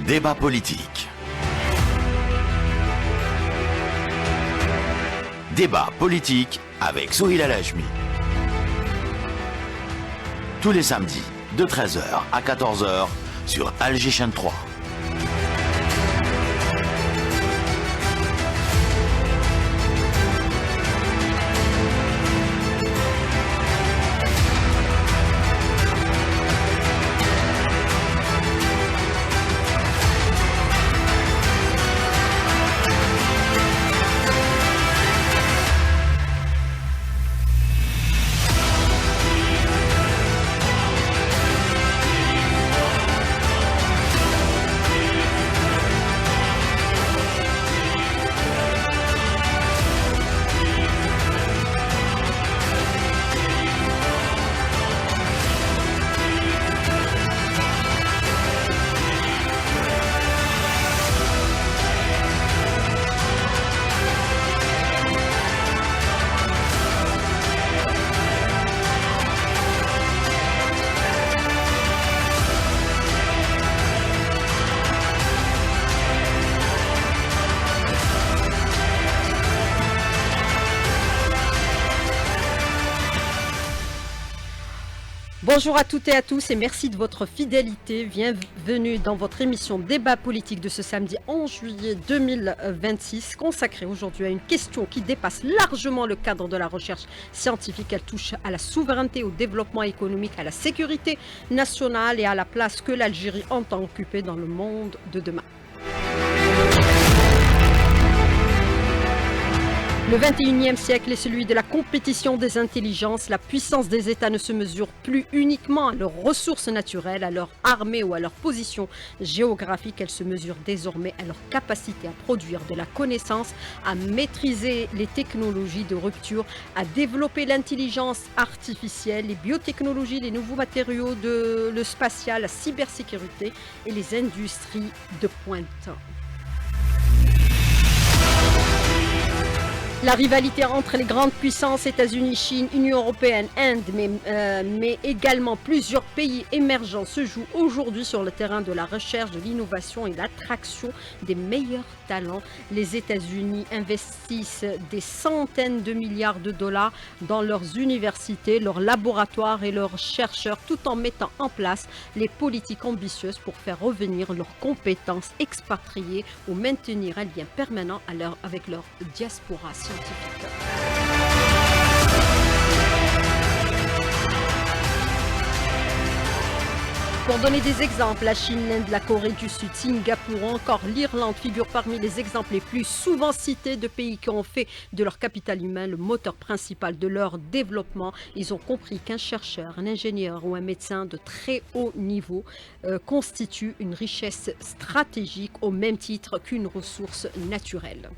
Débat politique. Débat politique avec Souheila Lajmi. Tous les samedis, de 13h à 14h sur Alger Chaîne 3. Bonjour à toutes et à tous et merci de votre fidélité. Bienvenue dans votre émission Débat politique de ce samedi 11 juillet 2026, consacrée aujourd'hui à une question qui dépasse largement le cadre de la recherche scientifique. Elle touche à la souveraineté, au développement économique, à la sécurité nationale et à la place que l'Algérie entend occuper dans le monde de demain. Le 21e siècle est celui de la compétition des intelligences. La puissance des États ne se mesure plus uniquement à leurs ressources naturelles, à leur armée ou à leur position géographique. Elle se mesure désormais à leur capacité à produire de la connaissance, à maîtriser les technologies de rupture, à développer l'intelligence artificielle, les biotechnologies, les nouveaux matériaux, le spatial, la cybersécurité et les industries de pointe. La rivalité entre les grandes puissances, États-Unis, Chine, Union européenne, Inde, mais également plusieurs pays émergents se joue aujourd'hui sur le terrain de la recherche, de l'innovation et de l'attraction des meilleurs talents. Les États-Unis investissent des centaines de milliards de dollars dans leurs universités, leurs laboratoires et leurs chercheurs, tout en mettant en place les politiques ambitieuses pour faire revenir leurs compétences expatriées ou maintenir un lien permanent avec leur diaspora scientifique. Pour donner des exemples, la Chine, l'Inde, la Corée du Sud, Singapour ou encore l'Irlande figurent parmi les exemples les plus souvent cités de pays qui ont fait de leur capital humain le moteur principal de leur développement. Ils ont compris qu'un chercheur, un ingénieur ou un médecin de très haut niveau constitue une richesse stratégique au même titre qu'une ressource naturelle.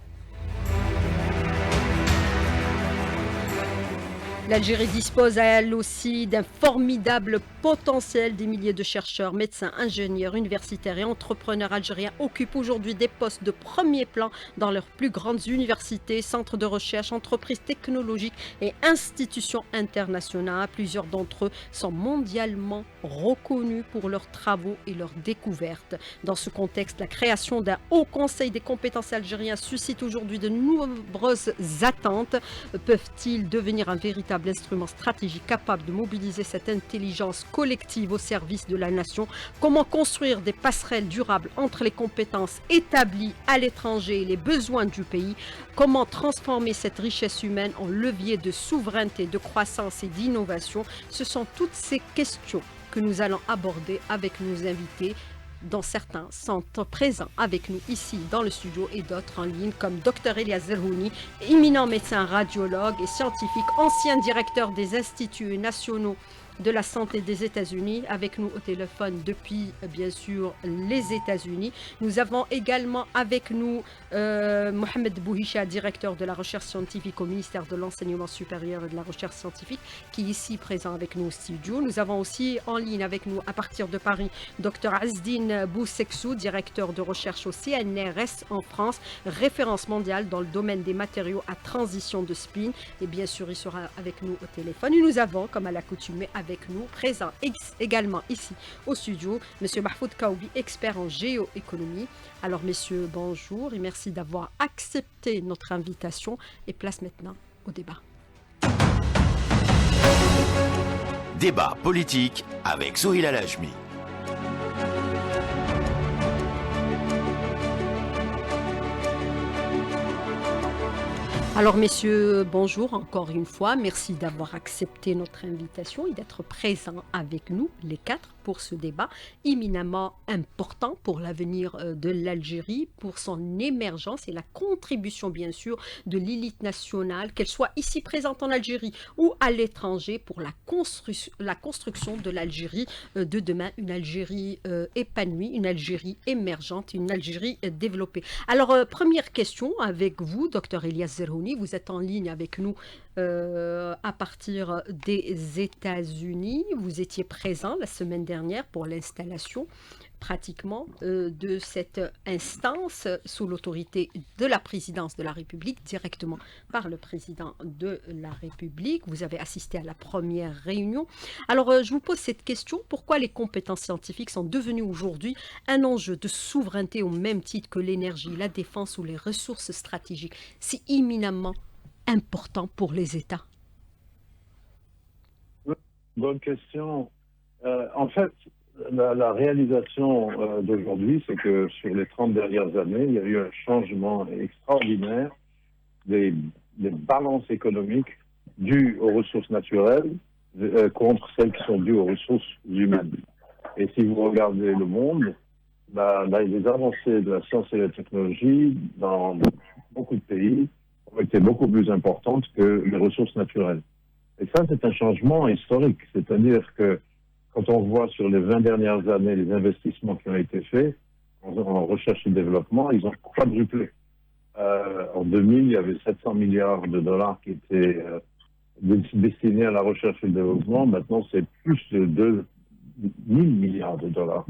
L'Algérie dispose à elle aussi d'un formidable potentiel. Des milliers de chercheurs, médecins, ingénieurs, universitaires et entrepreneurs algériens occupent aujourd'hui des postes de premier plan dans leurs plus grandes universités, centres de recherche, entreprises technologiques et institutions internationales. Plusieurs d'entre eux sont mondialement reconnus pour leurs travaux et leurs découvertes. Dans ce contexte, la création d'un haut conseil des compétences algériens suscite aujourd'hui de nombreuses attentes. Peuvent-ils devenir un véritable instrument stratégique capable de mobiliser cette intelligence collective au service de la nation? Comment construire des passerelles durables entre les compétences établies à l'étranger et les besoins du pays? Comment transformer cette richesse humaine en levier de souveraineté, de croissance et d'innovation? Ce sont toutes ces questions que nous allons aborder avec nos invités, dont certains sont présents avec nous ici dans le studio et d'autres en ligne, comme Dr Elias Zerhouni, éminent médecin radiologue et scientifique, ancien directeur des instituts nationaux de la santé des États-Unis, avec nous au téléphone depuis bien sûr les États-Unis. Nous avons également avec nous Mohamed Bouhicha, directeur de la recherche scientifique au ministère de l'Enseignement supérieur et de la recherche scientifique, qui est ici présent avec nous au studio. Nous avons aussi en ligne avec nous à partir de Paris Dr Azdine Bouseksou, directeur de recherche au CNRS en France, référence mondiale dans le domaine des matériaux à transition de spin. Et bien sûr, il sera avec nous au téléphone. Et nous avons, comme à l'accoutumée, avec avec nous, présent également ici au studio, Monsieur Mahfoud Kaoubi, expert en géoéconomie. Alors messieurs, bonjour et merci d'avoir accepté notre invitation et place maintenant au débat. Débat politique avec Sohila Lajmi. Alors messieurs, bonjour encore une fois. Merci d'avoir accepté notre invitation et d'être présents avec nous, les quatre, pour ce débat éminemment important pour l'avenir de l'Algérie, pour son émergence et la contribution bien sûr de l'élite nationale, qu'elle soit ici présente en Algérie ou à l'étranger, pour la construction de l'Algérie de demain, une Algérie épanouie, une Algérie émergente, une Algérie développée. Alors première question avec vous, docteur Elias Zerhouni. Vous êtes en ligne avec nous à partir des États-Unis. Vous étiez présent la semaine dernière pour l'installation pratiquement de cette instance sous l'autorité de la présidence de la République, directement par le président de la République. Vous avez assisté à la première réunion. Alors, je vous pose cette question. Pourquoi les compétences scientifiques sont devenues aujourd'hui un enjeu de souveraineté au même titre que l'énergie, la défense ou les ressources stratégiques? C'est éminemment important pour les États. Bonne question. En fait, la réalisation d'aujourd'hui, c'est que sur les 30 dernières années, il y a eu un changement extraordinaire des balances économiques dues aux ressources naturelles contre celles qui sont dues aux ressources humaines. Et si vous regardez le monde, les avancées de la science et de la technologie dans beaucoup de pays ont été beaucoup plus importantes que les ressources naturelles. Et ça, c'est un changement historique. C'est-à-dire que quand on voit sur les 20 dernières années les investissements qui ont été faits en recherche et développement, ils ont quadruplé. En 2000, il y avait 700 milliards de dollars qui étaient destinés à la recherche et le développement. Maintenant, c'est plus de 2000 milliards de dollars.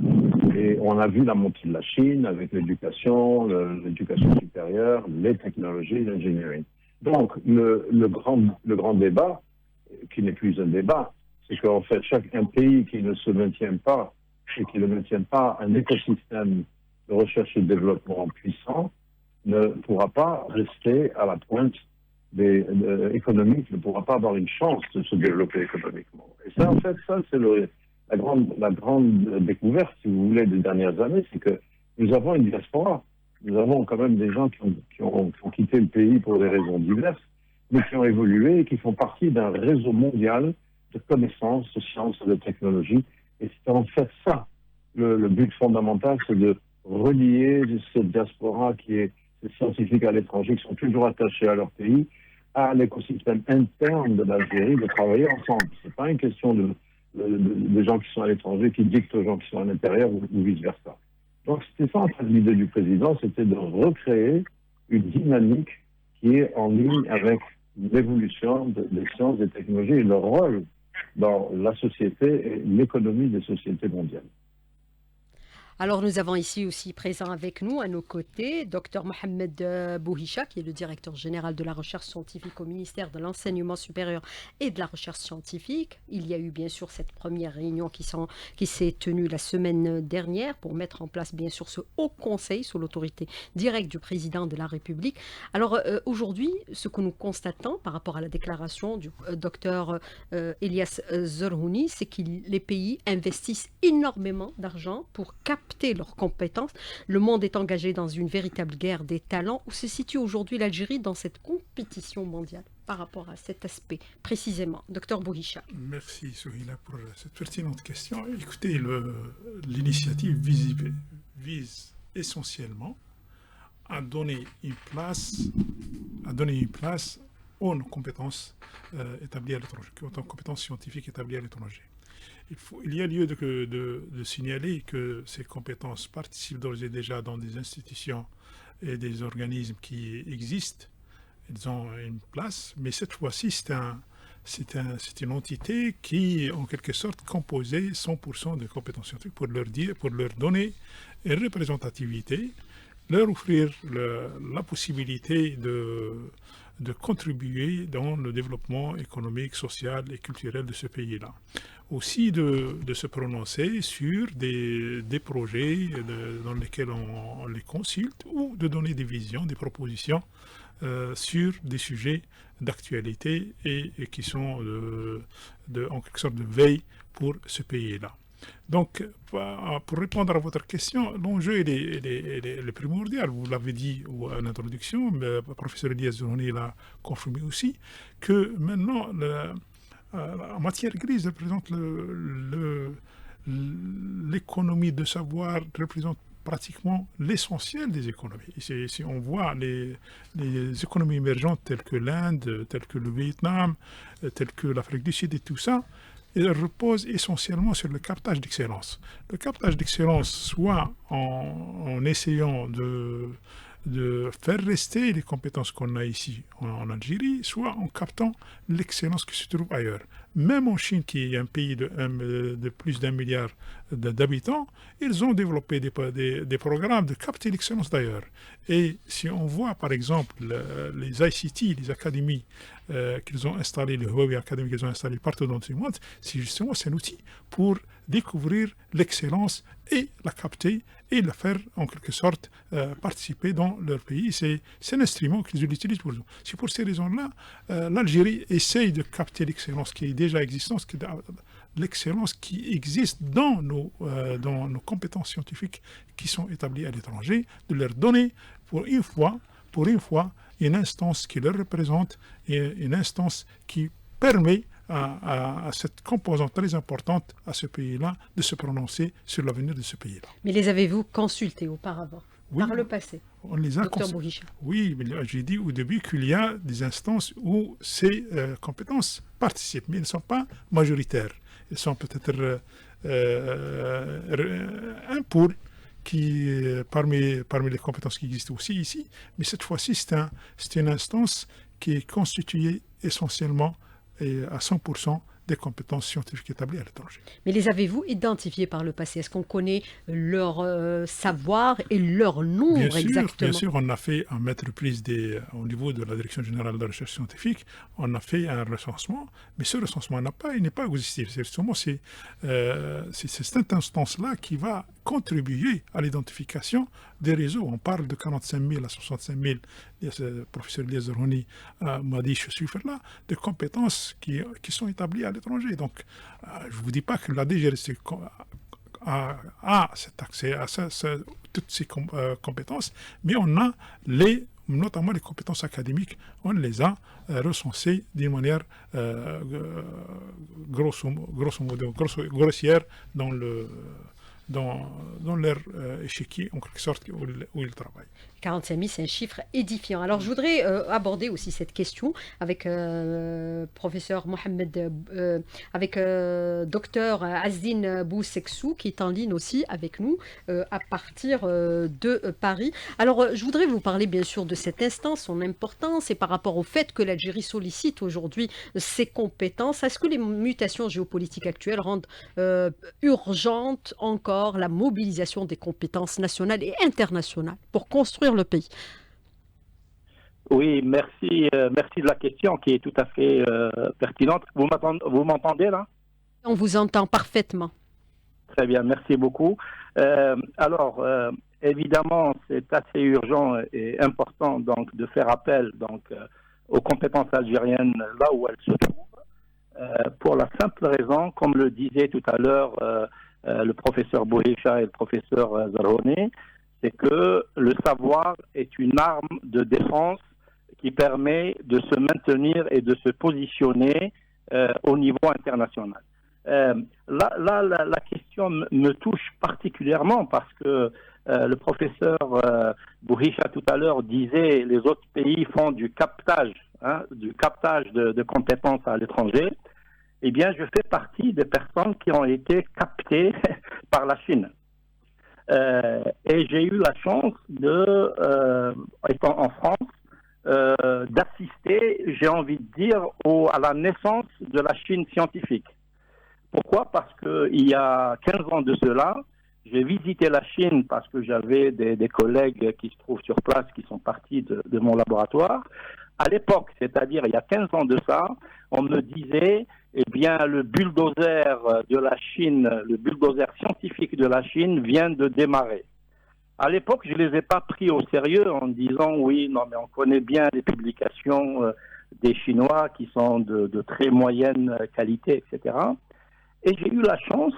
Et on a vu la montée de la Chine avec l'éducation supérieure, les technologies, l'ingénierie. Donc, le grand débat, qui n'est plus un débat, c'est qu'en fait, un pays qui ne se maintient pas et qui ne maintient pas un écosystème de recherche et de développement puissant ne pourra pas rester à la pointe économique, ne pourra pas avoir une chance de se développer économiquement. Et ça, en fait, c'est la grande découverte, si vous voulez, des dernières années, c'est que nous avons une diaspora. Nous avons quand même des gens qui ont quitté le pays pour des raisons diverses, mais qui ont évolué et qui font partie d'un réseau mondial de connaissances, de sciences et de technologies. Et c'est en fait ça, le but fondamental, c'est de relier cette diaspora ces scientifiques à l'étranger qui sont toujours attachés à leur pays, à l'écosystème interne de l'Algérie, de travailler ensemble. C'est pas une question de gens qui sont à l'étranger qui dictent aux gens qui sont à l'intérieur ou vice-versa. Donc c'était ça en fait l'idée du président, c'était de recréer une dynamique qui est en ligne avec l'évolution des sciences et des technologies et leur rôle dans la société et l'économie des sociétés mondiales. Alors nous avons ici aussi présent avec nous, à nos côtés, Dr Mohamed Bouhicha, qui est le directeur général de la recherche scientifique au ministère de l'Enseignement supérieur et de la recherche scientifique. Il y a eu bien sûr cette première réunion qui s'est tenue la semaine dernière pour mettre en place bien sûr ce haut conseil sous l'autorité directe du président de la République. Alors aujourd'hui, ce que nous constatons par rapport à la déclaration du docteur Elias Zerhouni, c'est que les pays investissent énormément d'argent pour capter leurs compétences. Le monde est engagé dans une véritable guerre des talents. Où se situe aujourd'hui l'Algérie dans cette compétition mondiale par rapport à cet aspect précisément? Docteur Bouhicha. Merci Sohila pour cette pertinente question. Écoutez, l'initiative vise essentiellement à donner une place aux compétences établies à l'étranger, aux compétences scientifiques établies à l'étranger. Il y a lieu de signaler que ces compétences participent d'ores et déjà dans des institutions et des organismes qui existent. Ils ont une place, mais cette fois-ci, c'est une entité qui est en quelque sorte composée 100% de compétences scientifiques pour leur donner une représentativité, leur offrir la possibilité de contribuer dans le développement économique, social et culturel de ce pays-là. aussi de se prononcer sur des projets dans lesquels on les consulte ou de donner des visions, des propositions sur des sujets d'actualité et qui sont en quelque sorte de veille pour ce pays-là. Donc, pour répondre à votre question, l'enjeu est primordial. Vous l'avez dit en introduction, le professeur Elias Zerhouni l'a confirmé aussi, que maintenant, en matière grise, représente l'économie de savoir représente pratiquement l'essentiel des économies. Si on voit les économies émergentes telles que l'Inde, telles que le Vietnam, telles que l'Afrique du Sud et tout ça, elles reposent essentiellement sur le captage d'excellence. Le captage d'excellence, soit en essayant de faire rester les compétences qu'on a ici en Algérie, soit en captant l'excellence qui se trouve ailleurs. Même en Chine, qui est un pays de plus d'1 milliard d'habitants, ils ont développé des programmes de capter l'excellence d'ailleurs. Et si on voit par exemple les ICT, les académies qu'ils ont installées, les Huawei Academy qu'ils ont installées partout dans le monde, c'est justement un outil pour découvrir l'excellence et la capter et la faire en quelque sorte participer dans leur pays. C'est un instrument qu'ils utilisent pour nous. C'est pour ces raisons-là, l'Algérie essaye de capter l'excellence qui est déjà existante, l'excellence qui existe dans nos compétences scientifiques qui sont établies à l'étranger, de leur donner pour une fois, une instance qui leur représente et une instance qui permet à cette composante très importante à ce pays-là de se prononcer sur l'avenir de ce pays-là. Mais les avez-vous consultés auparavant, oui, par le passé? On les a Dr Bouhicha. Oui, mais j'ai dit au début qu'il y a des instances où ces compétences participent, mais elles ne sont pas majoritaires. Elles sont peut-être un pool qui, parmi les compétences qui existent aussi ici, mais cette fois-ci, c'est une instance qui est constituée essentiellement et à 100% des compétences scientifiques établies à l'étranger. Mais les avez-vous identifiés par le passé? Est-ce qu'on connaît leur savoir et leur nombre exactement? Bien sûr, on a fait à maintes reprises au niveau de la Direction générale de la recherche scientifique, on a fait un recensement, mais ce recensement il n'est pas exhaustif. C'est cette instance-là qui va contribuer à l'identification des réseaux. On parle de 45 000 à 65 000, le professeur Elias Zerhouni m'a dit ce chiffre-là, de compétences qui sont établies à l'étranger. Donc, je ne vous dis pas que la DGRC a cet accès à toutes ces compétences, mais on a notamment les compétences académiques, on les a recensées d'une manière grossière dans leur échiquier, en quelque sorte, où ils travaillent. 45 000, c'est un chiffre édifiant. Alors, je voudrais aborder aussi cette question avec professeur Mohamed, avec docteur Azdine Bouseksou, qui est en ligne aussi avec nous à partir de Paris. Alors, je voudrais vous parler bien sûr de cette instance, son importance, et par rapport au fait que l'Algérie sollicite aujourd'hui ses compétences. Est-ce que les mutations géopolitiques actuelles rendent urgente encore la mobilisation des compétences nationales et internationales pour construire le pays? Oui, merci de la question qui est tout à fait pertinente. Vous m'entendez là? On vous entend parfaitement. Très bien, merci beaucoup. Alors, évidemment, c'est assez urgent et important donc de faire appel aux compétences algériennes là où elles se trouvent, pour la simple raison, comme le disait tout à l'heure le professeur Bouhicha et le professeur Zerhouni, c'est que le savoir est une arme de défense qui permet de se maintenir et de se positionner au niveau international. La question me touche particulièrement parce que le professeur Bouhicha tout à l'heure disait les autres pays font du captage de compétences à l'étranger. Eh bien, je fais partie des personnes qui ont été captées par la Chine. Et j'ai eu la chance étant en France, d'assister, j'ai envie de dire, à la naissance de la Chine scientifique. Pourquoi? Parce qu'il y a 15 ans de cela, j'ai visité la Chine parce que j'avais des collègues qui se trouvent sur place, qui sont partis de mon laboratoire. À l'époque, c'est-à-dire il y a 15 ans de ça, on me disait eh bien, le bulldozer de la Chine, le bulldozer scientifique de la Chine vient de démarrer. À l'époque, je ne les ai pas pris au sérieux en disant oui, non, mais on connaît bien les publications des Chinois qui sont de très moyenne qualité, etc. Et j'ai eu la chance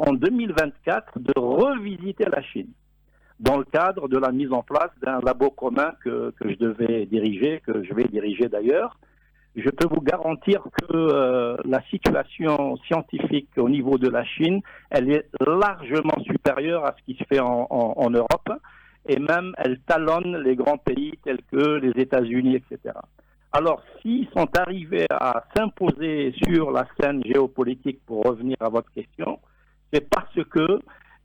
en 2024 de revisiter la Chine dans le cadre de la mise en place d'un labo commun que je devais diriger, que je vais diriger d'ailleurs. Je peux vous garantir que la situation scientifique au niveau de la Chine, elle est largement supérieure à ce qui se fait en Europe, et même elle talonne les grands pays tels que les États-Unis, etc. Alors, s'ils sont arrivés à s'imposer sur la scène géopolitique, pour revenir à votre question, c'est parce que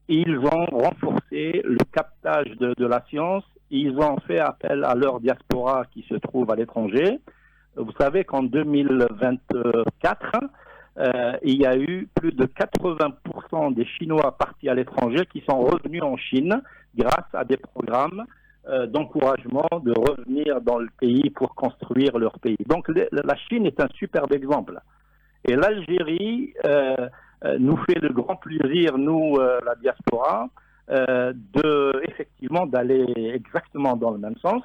ils ont renforcé le captage de la science, ils ont fait appel à leur diaspora qui se trouve à l'étranger. Vous savez qu'en 2024, il y a eu plus de 80% des Chinois partis à l'étranger qui sont revenus en Chine grâce à des programmes d'encouragement de revenir dans le pays pour construire leur pays. Donc la Chine est un superbe exemple. Et l'Algérie nous fait le grand plaisir, nous, la diaspora, effectivement d'aller exactement dans le même sens,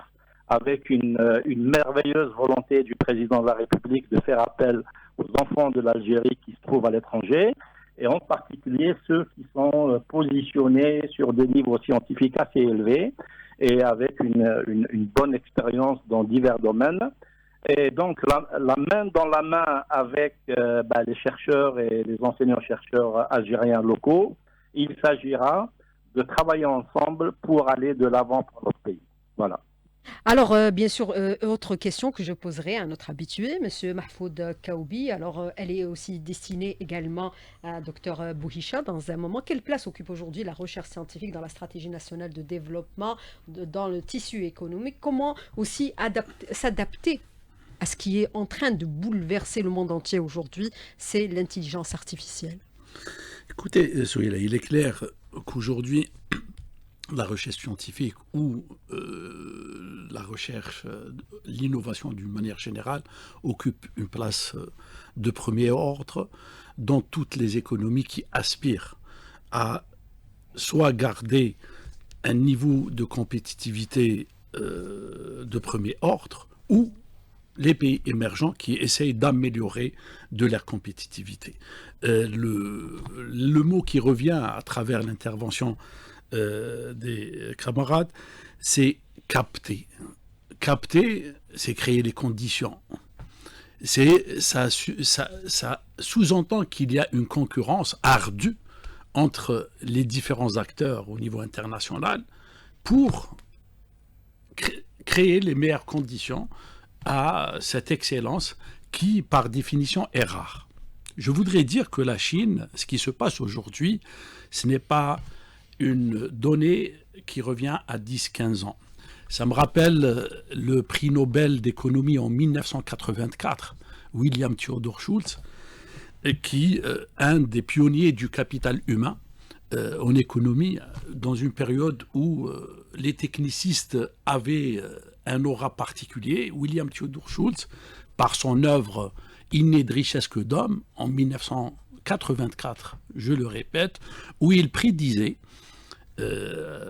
avec une merveilleuse volonté du président de la République de faire appel aux enfants de l'Algérie qui se trouvent à l'étranger, et en particulier ceux qui sont positionnés sur des niveaux scientifiques assez élevés et avec une bonne expérience dans divers domaines. Et donc, la main dans la main avec les chercheurs et les enseignants-chercheurs algériens locaux, il s'agira de travailler ensemble pour aller de l'avant pour notre pays. Voilà. Alors, bien sûr, autre question que je poserai à notre habitué, M. Mahfoud Kaoubi. Alors, elle est aussi destinée également à Dr Bouhicha dans un moment. Quelle place occupe aujourd'hui la recherche scientifique dans la stratégie nationale de développement, dans le tissu économique? Comment aussi s'adapter à ce qui est en train de bouleverser le monde entier aujourd'hui, c'est l'intelligence artificielle? Écoutez, Sohaila, il est clair qu'aujourd'hui, la recherche scientifique ou la recherche, l'innovation d'une manière générale occupe une place de premier ordre dans toutes les économies qui aspirent à soit garder un niveau de compétitivité de premier ordre ou les pays émergents qui essayent d'améliorer de leur compétitivité. Le mot qui revient à travers l'intervention des camarades, c'est capter. Capter, c'est créer les conditions. Ça sous-entend qu'il y a une concurrence ardue entre les différents acteurs au niveau international pour créer les meilleures conditions à cette excellence qui, par définition, est rare. Je voudrais dire que la Chine, ce qui se passe aujourd'hui, ce n'est pas une donnée qui revient à 10-15 ans. Ça me rappelle le prix Nobel d'économie en 1984, William Theodore Schultz, qui un des pionniers du capital humain en économie, dans une période où les technicistes avaient un aura particulier. William Theodore Schultz, par son œuvre Innée de richesse que d'homme, en 1984, je le répète, où il prédisait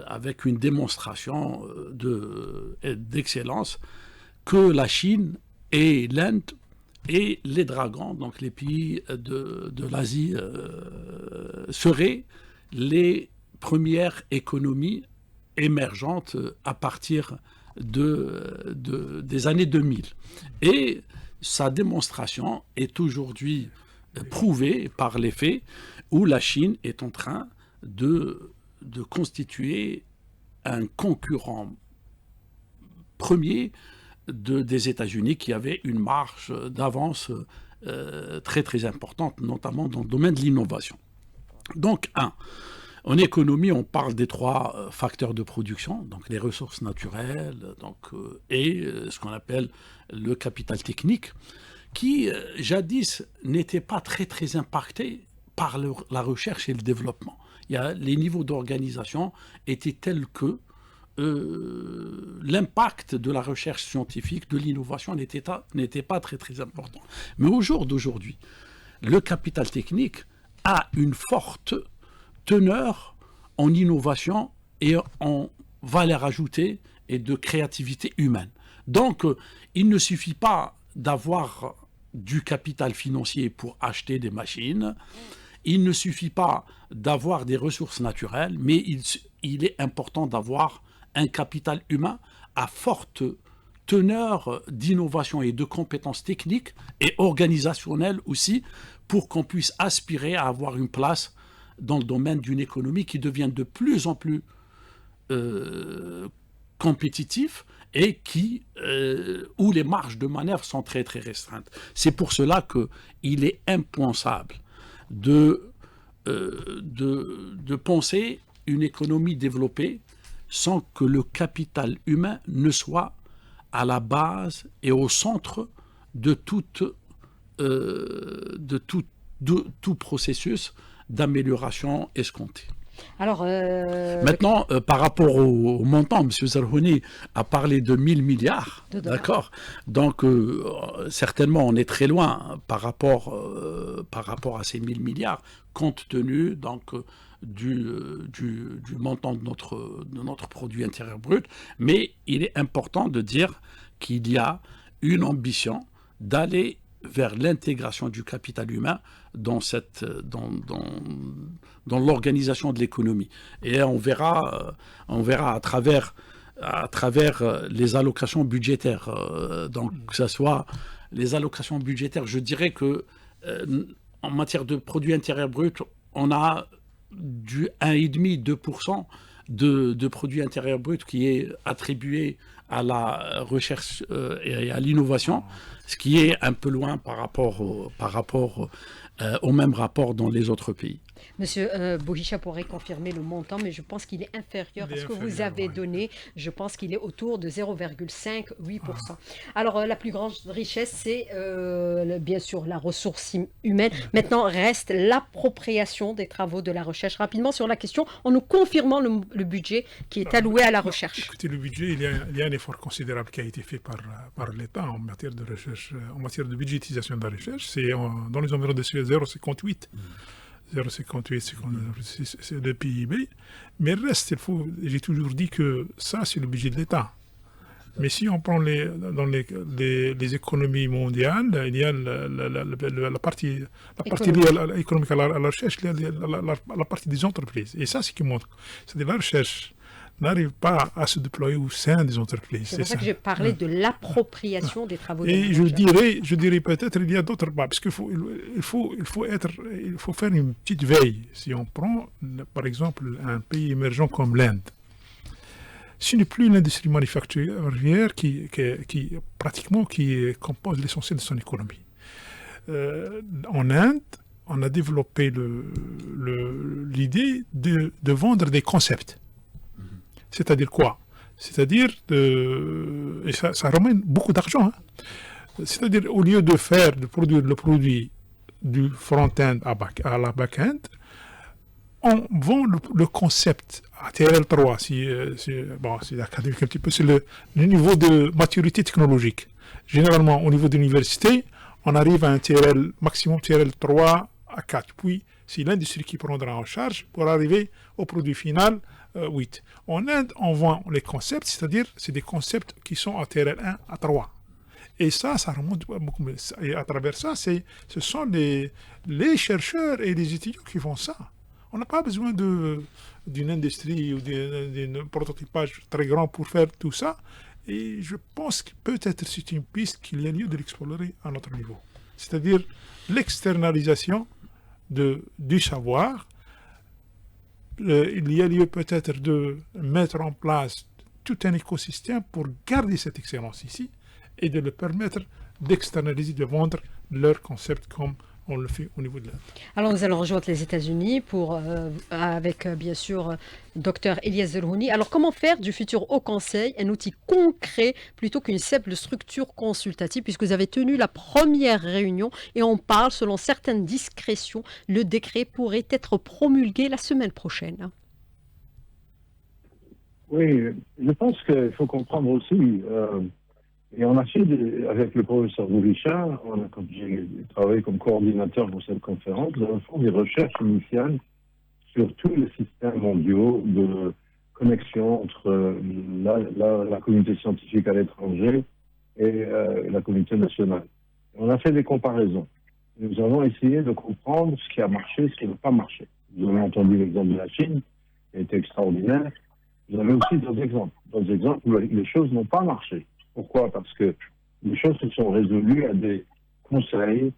avec une démonstration d'excellence que la Chine et l'Inde et les dragons, donc les pays de l'Asie, seraient les premières économies émergentes à partir des années 2000. Et sa démonstration est aujourd'hui prouvée par les faits où la Chine est en train de constituer un concurrent premier des États-Unis qui avait une marge d'avance très très importante, notamment dans le domaine de l'innovation. Donc, en économie, on parle des trois facteurs de production, donc les ressources naturelles et ce qu'on appelle le capital technique, qui jadis n'était pas très très impacté par la recherche et le développement. Les niveaux d'organisation étaient tels que l'impact de la recherche scientifique, de l'innovation n'était pas très très important. Mais au jour d'aujourd'hui, le capital technique a une forte teneur en innovation et en valeur ajoutée et de créativité humaine. Donc, il ne suffit pas d'avoir du capital financier pour acheter des machines, il ne suffit pas d'avoir des ressources naturelles, mais il est important d'avoir un capital humain à forte teneur d'innovation et de compétences techniques et organisationnelles aussi, pour qu'on puisse aspirer à avoir une place dans le domaine d'une économie qui devient de plus en plus compétitif et où les marges de manœuvre sont très très restreintes. C'est pour cela qu'il est impensable de penser une économie développée sans que le capital humain ne soit à la base et au centre de tout processus d'amélioration escompté. Alors, maintenant, par rapport au montant, M. Zerhouni a parlé de 1000 milliards, d'accord. Donc, certainement, on est très loin par rapport à ces 1000 milliards, compte tenu donc, du montant de notre produit intérieur brut. Mais il est important de dire qu'il y a une ambition d'aller vers l'intégration du capital humain dans l'organisation de l'économie. Et on verra à travers les allocations budgétaires. Donc, que ce soit les allocations budgétaires, je dirais que en matière de produit intérieur brut, on a du 1,5-2% de produit intérieur brut qui est attribué à la recherche et à l'innovation, ce qui est un peu loin par rapport au même rapport dans les autres pays. Monsieur Bouhicha pourrait confirmer le montant, mais je pense qu'il est inférieur à ce que vous avez donné. Je pense qu'il est autour de 0,5-8%. Alors, la plus grande richesse, c'est bien sûr la ressource humaine. Maintenant, reste l'appropriation des travaux de la recherche. Rapidement sur la question, en nous confirmant le budget qui est alloué à la recherche. Écoutez, le budget, il y a un effort considérable qui a été fait par l'État en matière de recherche, en matière de budgétisation de la recherche. C'est dans les environs de 0,58. 0,58, c'est le PIB. Mais le reste, j'ai toujours dit que ça, c'est le budget de l'État. Mais si on prend dans les économies mondiales, il y a la partie liée économique à la recherche, il y a la partie des entreprises. Et ça, c'est ce qui montre. C'est-à-dire la recherche n'arrive pas à se déployer au sein des entreprises. C'est pour ça que j'ai parlé de l'appropriation des travaux. Et je dirais peut-être il y a d'autres pas, parce qu'il faut faire une petite veille. Si on prend, par exemple, un pays émergent comme l'Inde, ce n'est plus l'industrie manufacturière qui compose l'essentiel de son économie. En Inde, on a développé l'idée de vendre des concepts. C'est-à-dire quoi? C'est-à-dire, et ça ramène beaucoup d'argent. Hein. C'est-à-dire, au lieu de produire le produit du front-end à la back-end, on vend le concept à TRL3, c'est académique un petit peu, c'est le niveau de maturité technologique. Généralement, au niveau de l'université, on arrive à un maximum TRL3 à 4. Puis, c'est l'industrie qui prendra en charge pour arriver au produit final 8. En Inde, on vend les concepts, c'est-à-dire c'est des concepts qui sont à TRL1 à 3. Et ça remonte beaucoup. Et à travers ça, ce sont les chercheurs et les étudiants qui font ça. On n'a pas besoin d'une industrie ou d'un prototypage très grand pour faire tout ça. Et je pense que peut-être c'est une piste qu'il y a lieu de l'explorer à notre niveau. C'est-à-dire l'externalisation du savoir. Il y a lieu peut-être de mettre en place tout un écosystème pour garder cette excellence ici et de leur permettre d'externaliser, de vendre leurs concepts comme on le fait au niveau de l'Inde. Alors nous allons rejoindre les États-Unis avec bien sûr Dr Elias Zerhouni. Alors comment faire du futur Haut Conseil un outil concret plutôt qu'une simple structure consultative, puisque vous avez tenu la première réunion et on parle selon certaines discrétions, le décret pourrait être promulgué la semaine prochaine. Oui, je pense qu'il faut comprendre aussi, et on a fait, avec le professeur Bouricha, quand j'ai travaillé comme coordinateur pour cette conférence, nous avons fait des recherches initiales sur tous les systèmes mondiaux de connexion entre la communauté scientifique à l'étranger et la communauté nationale. On a fait des comparaisons. Nous avons essayé de comprendre ce qui a marché, ce qui n'a pas marché. Vous avez entendu l'exemple de la Chine, qui a été extraordinaire. Vous avez aussi d'autres exemples où les choses n'ont pas marché. Pourquoi? Parce que les choses se sont résolues à des conseils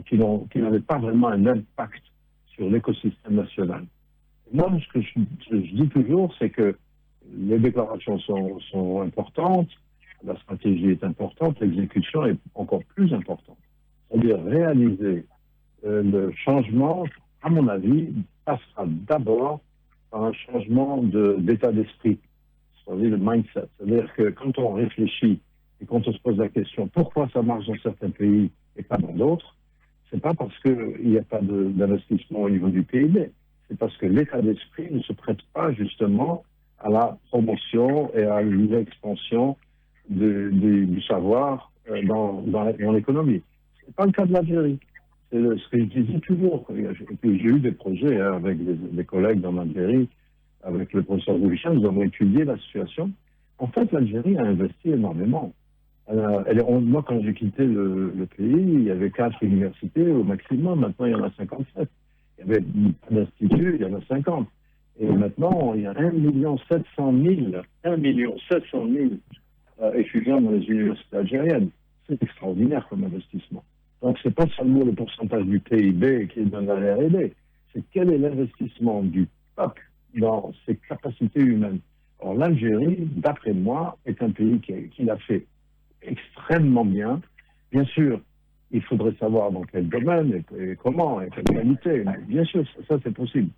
qui n'avaient pas vraiment un impact sur l'écosystème national. Moi, ce que je dis toujours, c'est que les déclarations sont importantes, la stratégie est importante, l'exécution est encore plus importante. C'est-à-dire réaliser le changement, à mon avis, passera d'abord par un changement d'état d'esprit, c'est-à-dire le mindset. C'est-à-dire que quand on réfléchit et quand on se pose la question pourquoi ça marche dans certains pays et pas dans d'autres, c'est pas parce qu'il n'y a pas d'investissement au niveau du PIB, c'est parce que l'état d'esprit ne se prête pas justement à la promotion et à l'expansion du savoir dans l'économie. Ce n'est pas le cas de l'Algérie. C'est ce que je dis toujours. J'ai eu des projets avec des collègues dans l'Algérie, avec le professeur Bouricha, nous avons étudié la situation. En fait, l'Algérie a investi énormément. Moi, quand j'ai quitté le pays, il y avait 4 universités au maximum. Maintenant, il y en a 57. Il y avait pas d'instituts, il y en a 50. Et maintenant, il y a 1 700 000 étudiants dans les universités algériennes. C'est extraordinaire comme investissement. Donc, ce n'est pas seulement le pourcentage du PIB qui est dans la R&D, c'est quel est l'investissement du peuple dans ses capacités humaines. Alors, l'Algérie, d'après moi, est un pays qui l'a fait extrêmement bien. Bien sûr, il faudrait savoir dans quel domaine et comment et quelle qualité. Mais bien sûr, ça c'est possible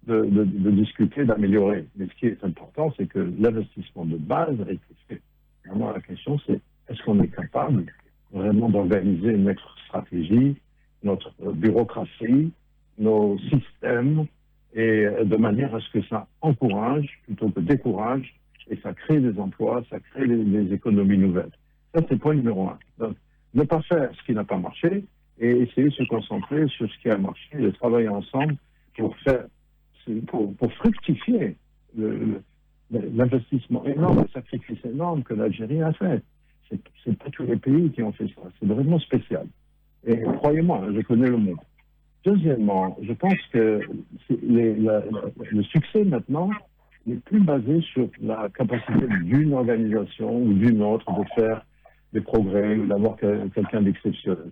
de discuter, d'améliorer. Mais ce qui est important, c'est que l'investissement de base a été fait. Vraiment, la question, c'est est-ce qu'on est capable vraiment d'organiser notre stratégie, notre bureaucratie, nos systèmes, et de manière à ce que ça encourage plutôt que décourage, et ça crée des emplois, ça crée des économies nouvelles. Ça, c'est le point numéro 1. Donc, ne pas faire ce qui n'a pas marché et essayer de se concentrer sur ce qui a marché et de travailler ensemble pour fructifier l'investissement énorme, le sacrifice énorme que l'Algérie a fait. C'est pas tous les pays qui ont fait ça. C'est vraiment spécial. Et croyez-moi, je connais le monde. Deuxièmement, je pense que le succès maintenant n'est plus basé sur la capacité d'une organisation ou d'une autre de faire des progrès ou d'avoir quelqu'un d'exceptionnel.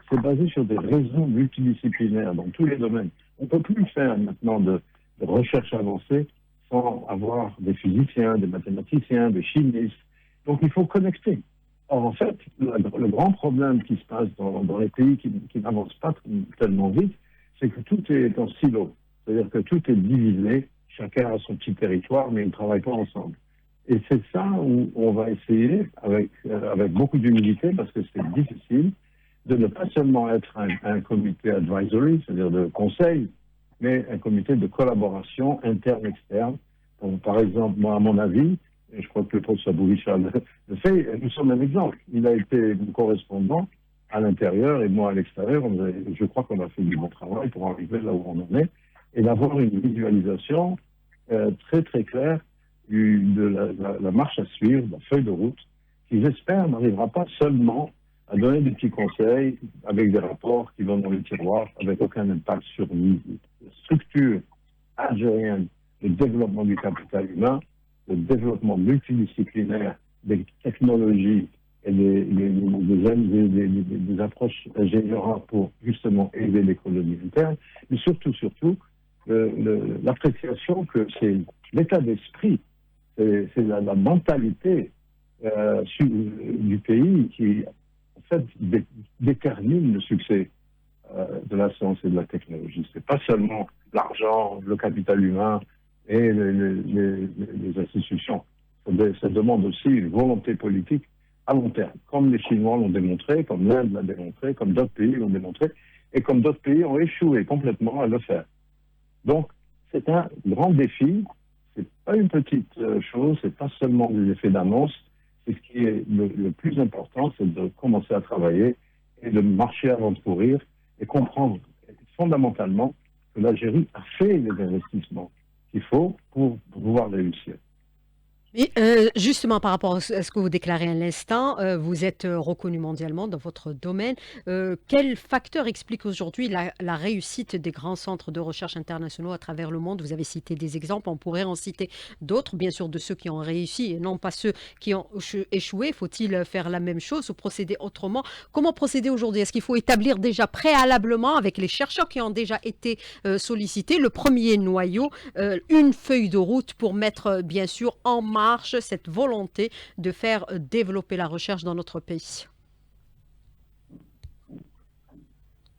C'est basé sur des réseaux multidisciplinaires dans tous les domaines. On ne peut plus faire maintenant de recherche avancée sans avoir des physiciens, des mathématiciens, des chimistes. Donc il faut connecter. Or, en fait, le grand problème qui se passe dans les pays qui n'avancent pas tellement vite, c'est que tout est en silo. C'est-à-dire que tout est divisé, chacun a son petit territoire, mais ils ne travaillent pas ensemble. Et c'est ça où on va essayer, avec beaucoup d'humilité, parce que c'est difficile, de ne pas seulement être un comité advisory, c'est-à-dire de conseil, mais un comité de collaboration interne-externe. Par exemple, moi, à mon avis, et je crois que le professeur Bouricha le fait, nous sommes un exemple. Il a été mon correspondant à l'intérieur et moi à l'extérieur. Je crois qu'on a fait du bon travail pour arriver là où on en est et d'avoir une visualisation très très claire de la marche à suivre, la feuille de route, qui j'espère n'arrivera pas seulement à donner des petits conseils avec des rapports qui vont dans les tiroirs avec aucun impact sur la structure algérienne, le développement du capital humain, le développement multidisciplinaire des technologies et des approches ingénieures pour justement aider l'économie interne, mais surtout l'appréciation que c'est l'état d'esprit, c'est la mentalité du pays qui, en fait, détermine le succès de la science et de la technologie. C'est pas seulement l'argent, le capital humain et les institutions. Ça demande aussi une volonté politique à long terme, comme les Chinois l'ont démontré, comme l'Inde l'a démontré, comme d'autres pays l'ont démontré, et comme d'autres pays ont échoué complètement à le faire. Donc, c'est un grand défi, C'est pas une petite chose, c'est pas seulement des effets d'annonce. C'est ce qui est le plus important, c'est de commencer à travailler et de marcher avant de courir et comprendre fondamentalement que l'Algérie a fait les investissements qu'il faut pour pouvoir réussir. Et justement, par rapport à ce que vous déclarez à l'instant, vous êtes reconnu mondialement dans votre domaine. Quel facteur explique aujourd'hui la réussite des grands centres de recherche internationaux à travers le monde? Vous avez cité des exemples, on pourrait en citer d'autres, bien sûr, de ceux qui ont réussi et non pas ceux qui ont échoué. Faut-il faire la même chose ou procéder autrement? Comment procéder aujourd'hui? Est-ce qu'il faut établir déjà préalablement, avec les chercheurs qui ont déjà été sollicités, le premier noyau, une feuille de route pour mettre, bien sûr, en marche cette volonté de faire développer la recherche dans notre pays?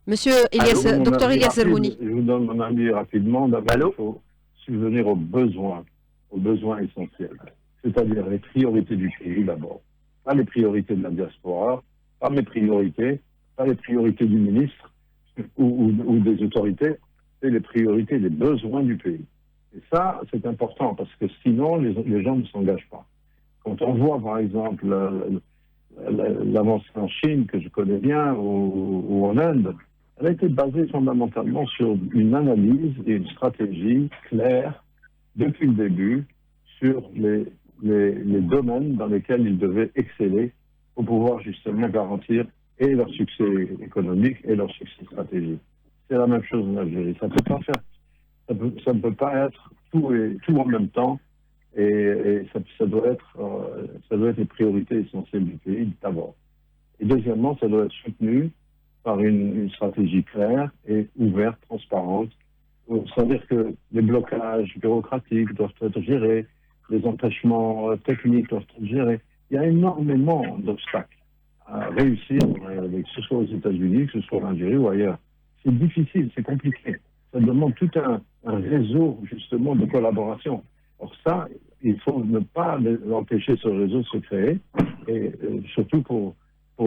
Monsieur Elias, docteur Elias Zerhouni. Je vous donne mon avis rapidement. D'abord, il faut subvenir aux besoins essentiels, c'est-à-dire les priorités du pays d'abord. Pas les priorités de la diaspora, pas les priorités du ministre ou des autorités, c'est les priorités des besoins du pays. Et ça, c'est important parce que sinon, les gens ne s'engagent pas. Quand on voit, par exemple, l'avancée en Chine, que je connais bien, ou en Inde, elle a été basée fondamentalement sur une analyse et une stratégie claire depuis le début sur les domaines dans lesquels ils devaient exceller pour pouvoir justement garantir et leur succès économique et leur succès stratégique. C'est la même chose en Algérie. Ça ne peut pas être tout en même temps et ça doit être les priorités essentielles du pays d'abord. Et deuxièmement, ça doit être soutenu par une stratégie claire et ouverte, transparente. C'est-à-dire que les blocages bureaucratiques doivent être gérés, les empêchements techniques doivent être gérés. Il y a énormément d'obstacles à réussir, que ce soit aux États-Unis, que ce soit en Algérie ou ailleurs. C'est difficile, c'est compliqué. Ça demande tout un réseau, justement, de collaboration. Or ça, il faut ne pas empêcher ce réseau de se créer, et surtout pour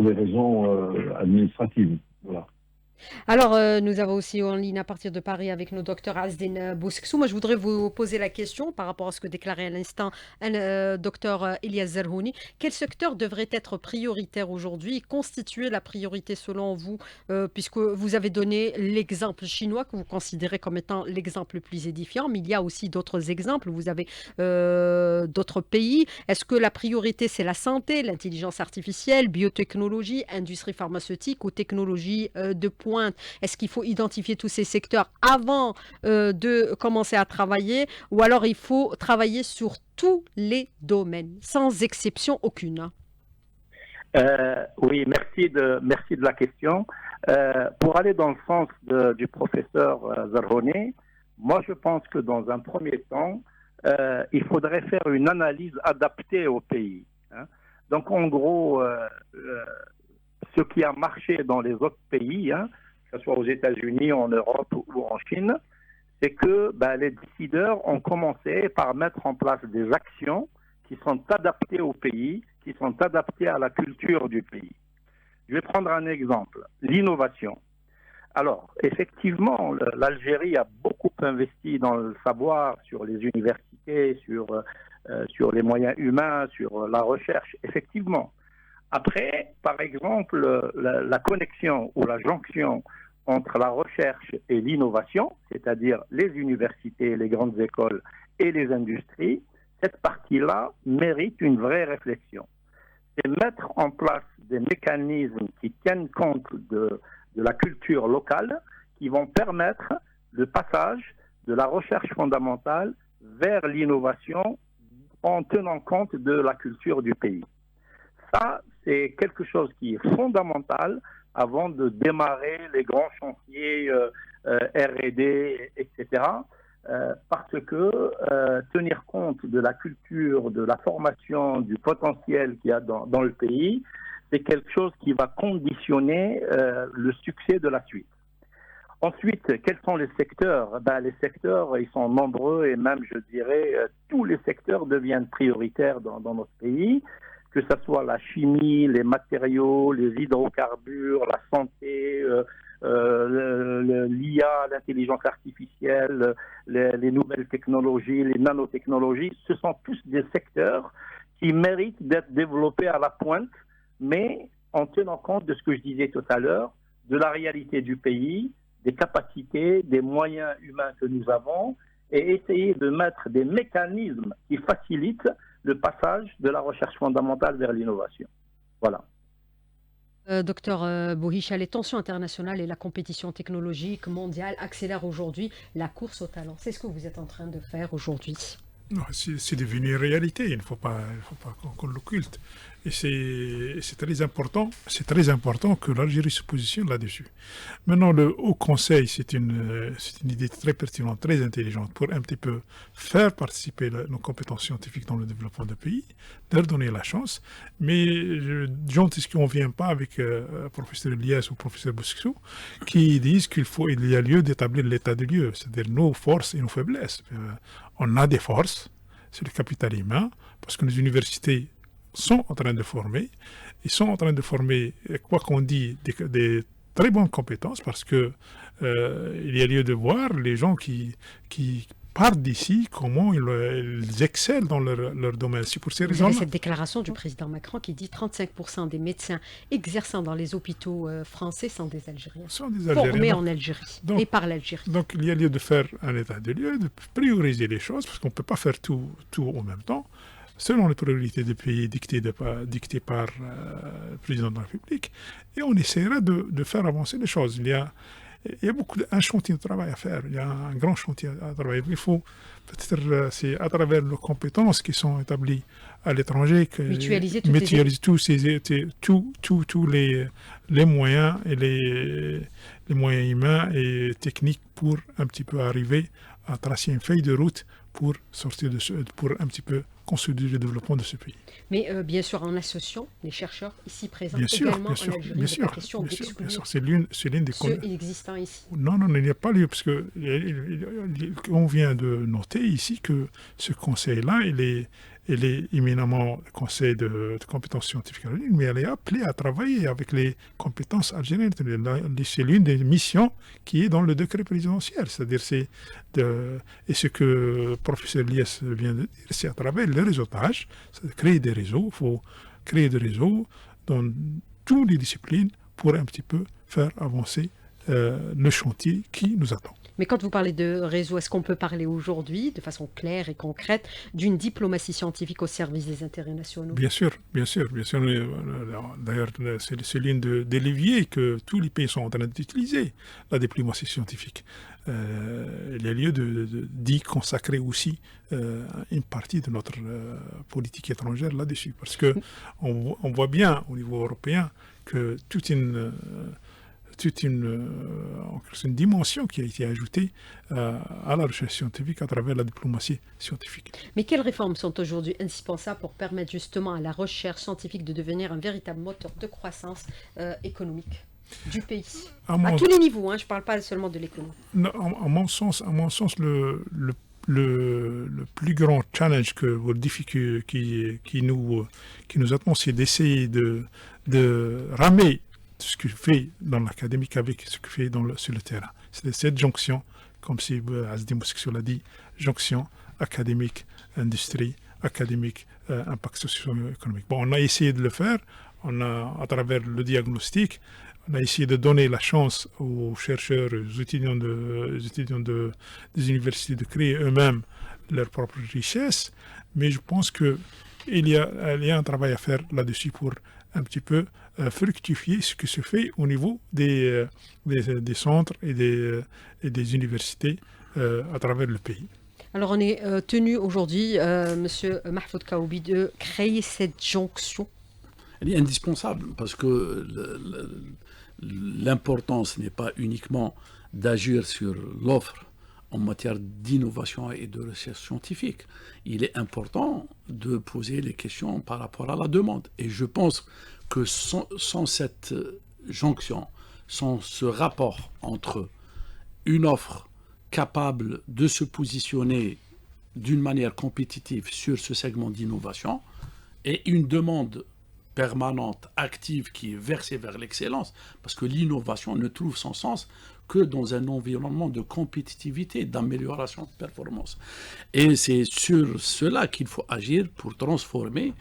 des raisons administratives. Voilà. Alors, nous avons aussi en ligne à partir de Paris avec nos docteurs Azdine Bousksu. Moi, je voudrais vous poser la question par rapport à ce que déclarait à l'instant docteur Elias Zerhouni. Quel secteur devrait être prioritaire aujourd'hui, constituer la priorité selon vous, puisque vous avez donné l'exemple chinois que vous considérez comme étant l'exemple le plus édifiant, mais il y a aussi d'autres exemples. Vous avez d'autres pays. Est-ce que la priorité, c'est la santé, l'intelligence artificielle, biotechnologie, industrie pharmaceutique ou technologie de pointe? Est-ce qu'il faut identifier tous ces secteurs avant de commencer à travailler, ou alors il faut travailler sur tous les domaines, sans exception aucune? Oui, merci de la question. Pour aller dans le sens du professeur Zerhouni, moi je pense que dans un premier temps, il faudrait faire une analyse adaptée au pays. Hein. Donc en gros, ce qui a marché dans les autres pays, hein, que ce soit aux États-Unis, en Europe ou en Chine, c'est que les décideurs ont commencé par mettre en place des actions qui sont adaptées au pays, qui sont adaptées à la culture du pays. Je vais prendre un exemple, l'innovation. Alors, effectivement, l'Algérie a beaucoup investi dans le savoir sur les universités, sur les moyens humains, sur la recherche, effectivement. Après, par exemple, la connexion ou la jonction entre la recherche et l'innovation, c'est-à-dire les universités, les grandes écoles et les industries, cette partie-là mérite une vraie réflexion. C'est mettre en place des mécanismes qui tiennent compte de la culture locale, qui vont permettre le passage de la recherche fondamentale vers l'innovation en tenant compte de la culture du pays. Ça, c'est quelque chose qui est fondamental avant de démarrer les grands chantiers R&D, etc. Parce que tenir compte de la culture, de la formation, du potentiel qu'il y a dans le pays, c'est quelque chose qui va conditionner le succès de la suite. Ensuite, quels sont les secteurs? Les secteurs, ils sont nombreux et même, je dirais, tous les secteurs deviennent prioritaires dans notre pays, que ce soit la chimie, les matériaux, les hydrocarbures, la santé, l'IA, l'intelligence artificielle, les nouvelles technologies, les nanotechnologies, ce sont tous des secteurs qui méritent d'être développés à la pointe, mais en tenant compte de ce que je disais tout à l'heure, de la réalité du pays, des capacités, des moyens humains que nous avons, et essayer de mettre des mécanismes qui facilitent le passage de la recherche fondamentale vers l'innovation. Voilà. Docteur Bouhicha, les tensions internationales et la compétition technologique mondiale accélèrent aujourd'hui la course au talent. C'est ce que vous êtes en train de faire aujourd'hui. Non, c'est devenu une réalité, il ne faut pas qu'on l'occulte. Et c'est très important que l'Algérie se positionne là-dessus. Maintenant, le Haut Conseil, c'est une idée très pertinente, très intelligente pour un petit peu faire participer nos compétences scientifiques dans le développement du pays, leur donner la chance. Mais j'entends qu'on ne vient pas avec professeur Elias ou professeur Boussou qui disent il y a lieu d'établir l'état des lieux, c'est-à-dire nos forces et nos faiblesses. On a des forces, c'est le capital humain, parce que nos universités sont en train de former, quoi qu'on dit, des très bonnes compétences, parce que il y a lieu de voir les gens qui partent d'ici, comment ils excellent dans leur domaine. C'est pour ces Vous raisons. avez cette déclaration du président Macron qui dit 35% des médecins exerçant dans les hôpitaux français sont des Algériens. Formés en Algérie et par l'Algérie. Donc il y a lieu de faire un état de lieu, de prioriser les choses, parce qu'on ne peut pas faire tout en même temps, selon les priorités du pays dictées par le président de la République, et on essaiera de faire avancer les choses. Il y a un chantier de travail à faire, il y a un grand chantier à travailler. Il faut peut-être, c'est à travers les compétences qui sont établies à l'étranger, que mutualiser tous les moyens et les moyens humains et techniques pour un petit peu arriver à tracer une feuille de route pour pour un petit peu consolider le développement de ce pays. Mais bien sûr, en associant les chercheurs ici présents également en Algérie. Bien sûr, c'est l'une des ceux existants ici. Non, il n'y a pas lieu, parce que on vient de noter ici que ce conseil-là, il est éminemment conseil de compétences scientifiques algériennes, mais elle est appelée à travailler avec les compétences algériennes. C'est l'une des missions qui est dans le décret présidentiel. C'est-à-dire, et ce que le professeur Elias vient de dire, c'est à travers le réseautage, c'est créer des réseaux. Il faut créer des réseaux dans toutes les disciplines pour un petit peu faire avancer le chantier qui nous attend. Mais quand vous parlez de réseau, est-ce qu'on peut parler aujourd'hui, de façon claire et concrète, d'une diplomatie scientifique au service des intérêts nationaux? Bien sûr. D'ailleurs, c'est l'une des leviers que tous les pays sont en train d'utiliser, la diplomatie scientifique. Il y a lieu d'y consacrer aussi une partie de notre politique étrangère là-dessus. Parce qu'on voit bien au niveau européen que toute une dimension qui a été ajoutée à la recherche scientifique à travers la diplomatie scientifique. Mais quelles réformes sont aujourd'hui indispensables pour permettre justement à la recherche scientifique de devenir un véritable moteur de croissance économique du pays, à tous les niveaux, je ne parle pas seulement de l'économie. À mon sens, le plus grand challenge le défi qui nous attend, c'est d'essayer de ramer ce que fait dans l'académique avec ce que fait sur le terrain. C'est cette jonction, comme si Azdi Moussou l'a dit, jonction académique, industrie, académique, impact socio-économique. Bon, on a essayé de le faire, à travers le diagnostic, on a essayé de donner la chance aux chercheurs, aux étudiants des universités de créer eux-mêmes leur propre richesse, mais je pense qu'il y a un travail à faire là-dessus pour un petit peu fructifier ce qui se fait au niveau des centres et des universités à travers le pays. Alors on est tenu aujourd'hui, Monsieur Mahfoud Kaoubi, de créer cette jonction. Elle est indispensable parce que l'importance n'est pas uniquement d'agir sur l'offre en matière d'innovation et de recherche scientifique. Il est important de poser les questions par rapport à la demande. Et je pense que sans cette jonction, sans ce rapport entre une offre capable de se positionner d'une manière compétitive sur ce segment d'innovation et une demande permanente, active, qui est versée vers l'excellence, parce que l'innovation ne trouve son sens que dans un environnement de compétitivité, d'amélioration de performance. Et c'est sur cela qu'il faut agir pour transformer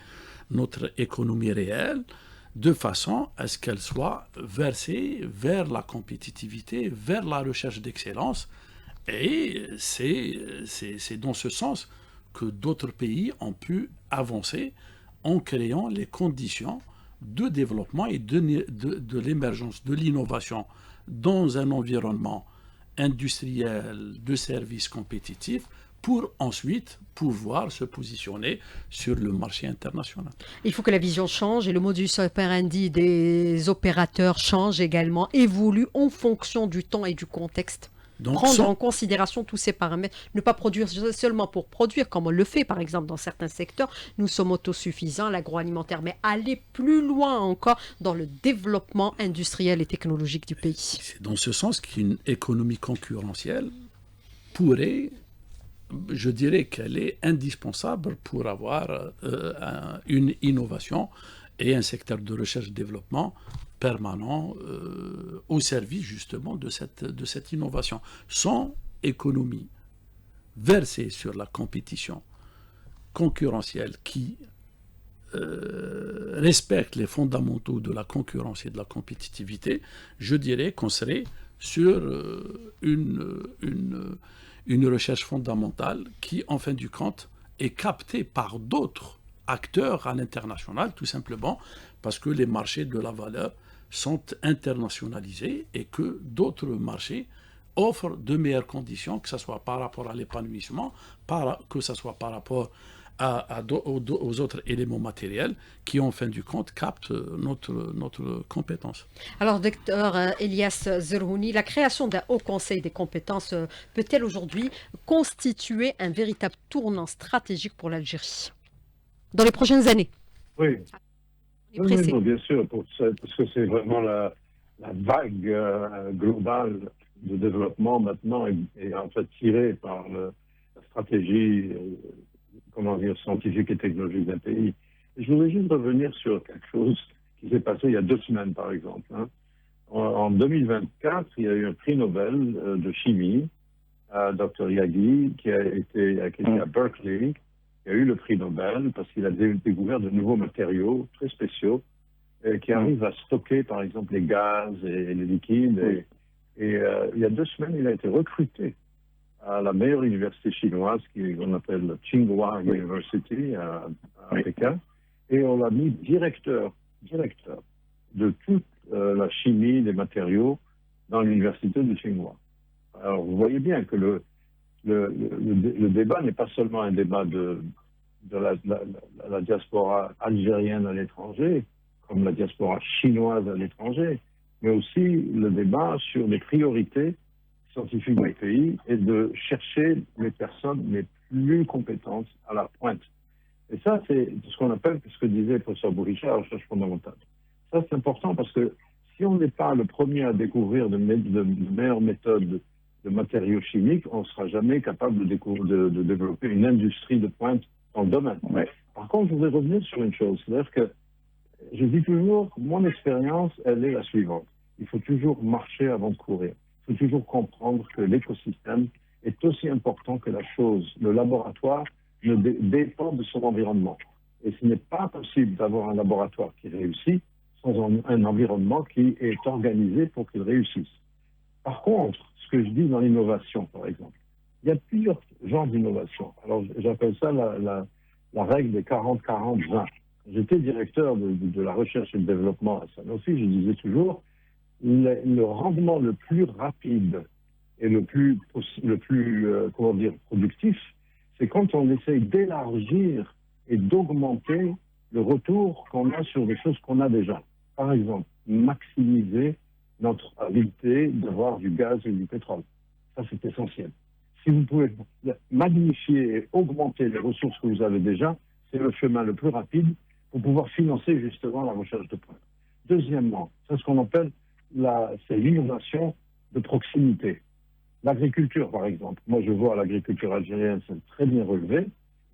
notre économie réelle de façon à ce qu'elle soit versée vers la compétitivité, vers la recherche d'excellence. Et c'est dans ce sens que d'autres pays ont pu avancer en créant les conditions de développement et de l'émergence de l'innovation dans un environnement industriel de services compétitifs pour ensuite pouvoir se positionner sur le marché international. Il faut que la vision change et le modus operandi des opérateurs change également, évolue en fonction du temps et du contexte. Donc, Prendre en considération tous ces paramètres, ne pas produire seulement pour produire, comme on le fait par exemple dans certains secteurs. Nous sommes autosuffisants, l'agroalimentaire, mais aller plus loin encore dans le développement industriel et technologique du pays. C'est dans ce sens qu'une économie concurrentielle pourrait, je dirais qu'elle est indispensable pour avoir une innovation et un secteur de recherche-développement permanent au service justement de cette innovation. Sans économie versée sur la compétition concurrentielle qui respecte les fondamentaux de la concurrence et de la compétitivité, je dirais qu'on serait sur une recherche fondamentale qui, en fin du compte, est captée par d'autres acteurs à l'international, tout simplement parce que les marchés de la valeur sont internationalisés et que d'autres marchés offrent de meilleures conditions, que ce soit par rapport à l'épanouissement, que ce soit par rapport aux autres éléments matériels qui, en fin du compte, captent notre compétence. Alors, docteur Elias Zerhouni, la création d'un haut conseil des compétences peut-elle aujourd'hui constituer un véritable tournant stratégique pour l'Algérie dans les prochaines années? Oui. Oui, bien sûr, parce que c'est vraiment la vague globale de développement maintenant est en fait tirée par la stratégie scientifique et technologique d'un pays. Et je voudrais juste revenir sur quelque chose qui s'est passé il y a 2 semaines, par exemple. En 2024, il y a eu un prix Nobel de chimie à Dr. Yagi, qui a été à Berkeley, qui a eu le prix Nobel parce qu'il a découvert de nouveaux matériaux très spéciaux qui arrivent à stocker, par exemple, les gaz et les liquides. Et il y a 2 semaines, il a été recruté à la meilleure université chinoise, qu'on appelle Tsinghua University à Pékin, et on l'a mis directeur de toute la chimie des matériaux dans l'université de Tsinghua. Alors, vous voyez bien que le débat n'est pas seulement un débat de la diaspora algérienne à l'étranger, comme la diaspora chinoise à l'étranger, mais aussi le débat sur les priorités scientifiques du pays et de chercher les personnes les plus compétentes à la pointe. Et ça, c'est ce qu'on appelle, ce que disait le professeur Bouricha, la recherche fondamentale. Ça, c'est important parce que si on n'est pas le premier à découvrir de meilleures méthodes de matériaux chimiques, on ne sera jamais capable de développer une industrie de pointe dans le domaine. Ouais. Par contre, je voudrais revenir sur une chose. C'est-à-dire que je dis toujours, mon expérience, elle est la suivante. Il faut toujours marcher avant de courir. Il faut toujours comprendre que l'écosystème est aussi important que la chose. Le laboratoire dépend de son environnement. Et ce n'est pas possible d'avoir un laboratoire qui réussit sans un environnement qui est organisé pour qu'il réussisse. Par contre, ce que je dis dans l'innovation, par exemple, il y a plusieurs genres d'innovation. Alors, j'appelle ça la règle des 40-40-20. J'étais directeur de la recherche et le développement à Sanofi. Je disais toujours, le rendement le plus rapide et le plus productif, c'est quand on essaye d'élargir et d'augmenter le retour qu'on a sur des choses qu'on a déjà. Par exemple, maximiser notre habilité d'avoir du gaz et du pétrole. Ça, c'est essentiel. Si vous pouvez magnifier et augmenter les ressources que vous avez déjà, c'est le chemin le plus rapide pour pouvoir financer justement la recherche de pointe. Deuxièmement, c'est ce qu'on appelle c'est l'innovation de proximité. L'agriculture, par exemple. Moi, je vois l'agriculture algérienne, c'est très bien relevé,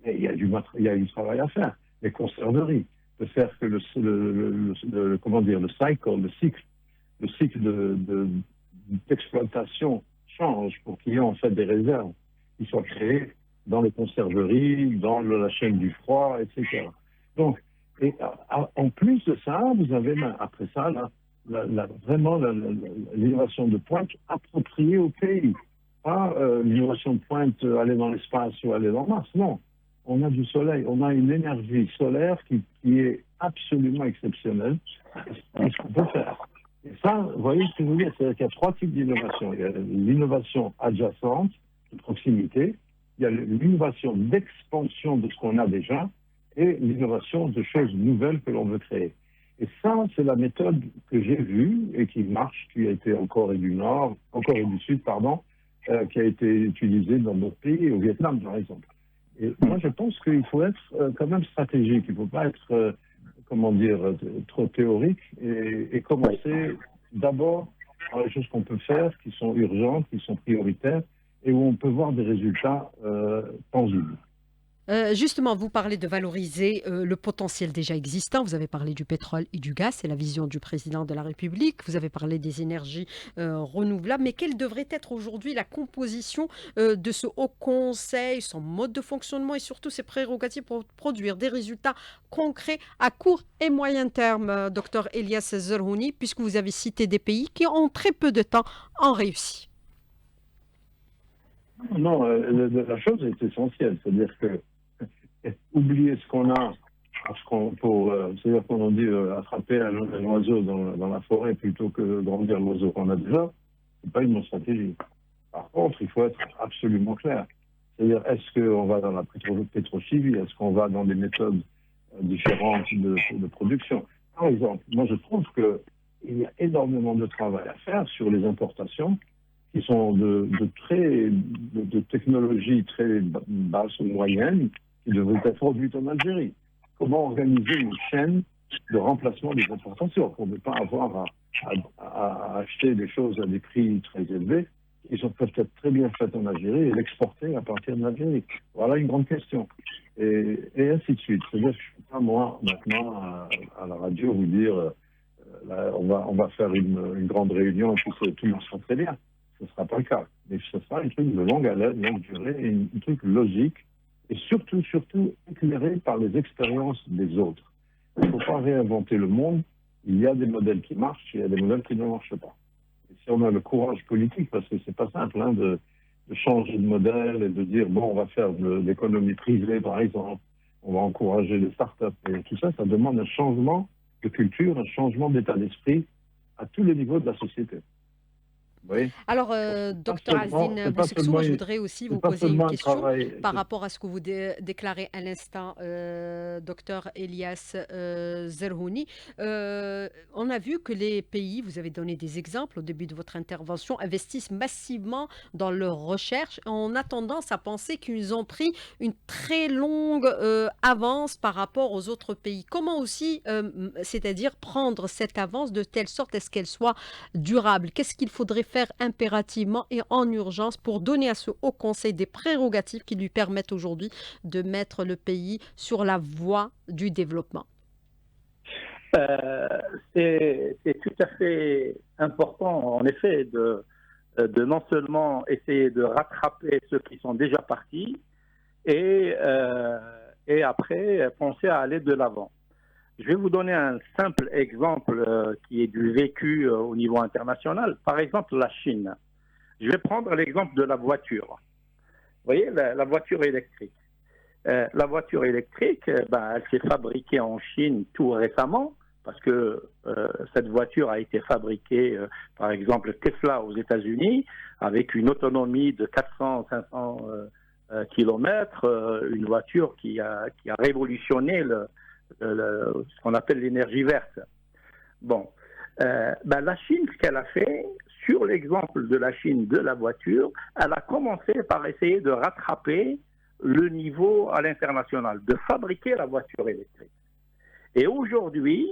mais il y a du travail à faire. Les conserveries, de faire que comment dire, le cycle d'exploitation change pour qu'il y ait en fait des réserves qui soient créées dans les conserveries, dans la chaîne du froid, etc. Donc, en plus de ça, vous avez après ça vraiment l'innovation de pointe appropriée au pays. Pas l'innovation de pointe, aller dans l'espace ou aller dans Mars, non. On a du soleil, on a une énergie solaire qui est absolument exceptionnelle. C'est ce qu'on peut faire. Et ça, vous voyez ce que je veux dire, c'est-à-dire qu'il y a 3 types d'innovation. Il y a l'innovation adjacente, de proximité, il y a l'innovation d'expansion de ce qu'on a déjà, et l'innovation de choses nouvelles que l'on veut créer. Et ça, c'est la méthode que j'ai vue et qui marche, qui a été en Corée du Sud, qui a été utilisée dans d'autres pays, au Vietnam par exemple. Et moi, je pense qu'il faut être quand même stratégique. Il ne faut pas être, trop théorique et commencer d'abord par les choses qu'on peut faire, qui sont urgentes, qui sont prioritaires et où on peut voir des résultats tangibles. Justement, vous parlez de valoriser le potentiel déjà existant. Vous avez parlé du pétrole et du gaz, c'est la vision du président de la République. Vous avez parlé des énergies renouvelables. Mais quelle devrait être aujourd'hui la composition de ce Haut Conseil, son mode de fonctionnement et surtout ses prérogatives pour produire des résultats concrets à court et moyen terme, Dr Elias Zerhouni, puisque vous avez cité des pays qui en très peu de temps ont réussi. Non, la chose est essentielle, c'est-à-dire que oublier ce qu'on a, c'est-à-dire qu'on dit attraper un oiseau dans la forêt plutôt que grandir l'oiseau qu'on a déjà, c'est pas une bonne stratégie. Par contre, il faut être absolument clair. C'est-à-dire, est-ce qu'on va dans la pétrochimie, est-ce qu'on va dans des méthodes différentes de production? Par exemple, moi je trouve qu'il y a énormément de travail à faire sur les importations qui sont de technologies très basses ou moyennes, qui devraient être produites en Algérie. Comment organiser une chaîne de remplacement des importations pour ne pas avoir à acheter des choses à des prix très élevés qui sont peut-être très bien faites en Algérie et l'exporter à partir de l'Algérie? Voilà une grande question. Et ainsi de suite. C'est-à-dire que je ne suis pas moi maintenant à la radio vous dire on va faire une grande réunion et puis tout le monde sera très bien. Ce ne sera pas le cas. Mais ce sera un truc de longue haleine, longue durée, et un truc logique, et surtout éclairé par les expériences des autres. Il ne faut pas réinventer le monde. Il y a des modèles qui marchent, il y a des modèles qui ne marchent pas. Et si on a le courage politique, parce que c'est pas simple de changer de modèle et de dire, bon, on va faire de l'économie privée, par exemple, on va encourager les startups, et tout ça, ça demande un changement de culture, un changement d'état d'esprit à tous les niveaux de la société. Oui. Alors, docteur Azine Boussexou, je voudrais aussi vous poser une question par rapport à ce que vous déclarez à l'instant, docteur Elias Zerhouni. On a vu que les pays, vous avez donné des exemples au début de votre intervention, investissent massivement dans leur recherche. On a tendance à penser qu'ils ont pris une très longue avance par rapport aux autres pays. Comment aussi, c'est-à-dire prendre cette avance de telle sorte à ce qu'elle soit durable? Qu'est-ce qu'il faudrait faire impérativement et en urgence pour donner à ce Haut Conseil des prérogatives qui lui permettent aujourd'hui de mettre le pays sur la voie du développement? C'est tout à fait important, en effet, de non seulement essayer de rattraper ceux qui sont déjà partis et après penser à aller de l'avant. Je vais vous donner un simple exemple qui est du vécu au niveau international. Par exemple, la Chine. Je vais prendre l'exemple de la voiture. Vous voyez, la voiture électrique. La voiture électrique, elle s'est fabriquée en Chine tout récemment parce que cette voiture a été fabriquée, par exemple, Tesla aux États-Unis, avec une autonomie de 400-500 kilomètres, une voiture qui a révolutionné ce qu'on appelle l'énergie verte. Bon, la Chine, ce qu'elle a fait, sur l'exemple de la Chine de la voiture, elle a commencé par essayer de rattraper le niveau à l'international, de fabriquer la voiture électrique. Et aujourd'hui,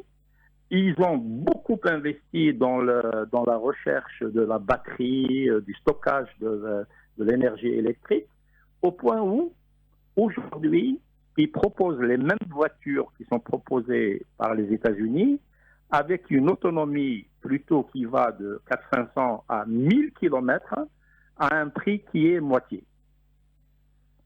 ils ont beaucoup investi dans la recherche de la batterie, du stockage de l'énergie électrique, au point où, aujourd'hui, ils proposent les mêmes voitures qui sont proposées par les États-Unis, avec une autonomie plutôt qui va de 400-500 à 1000 km à un prix qui est moitié.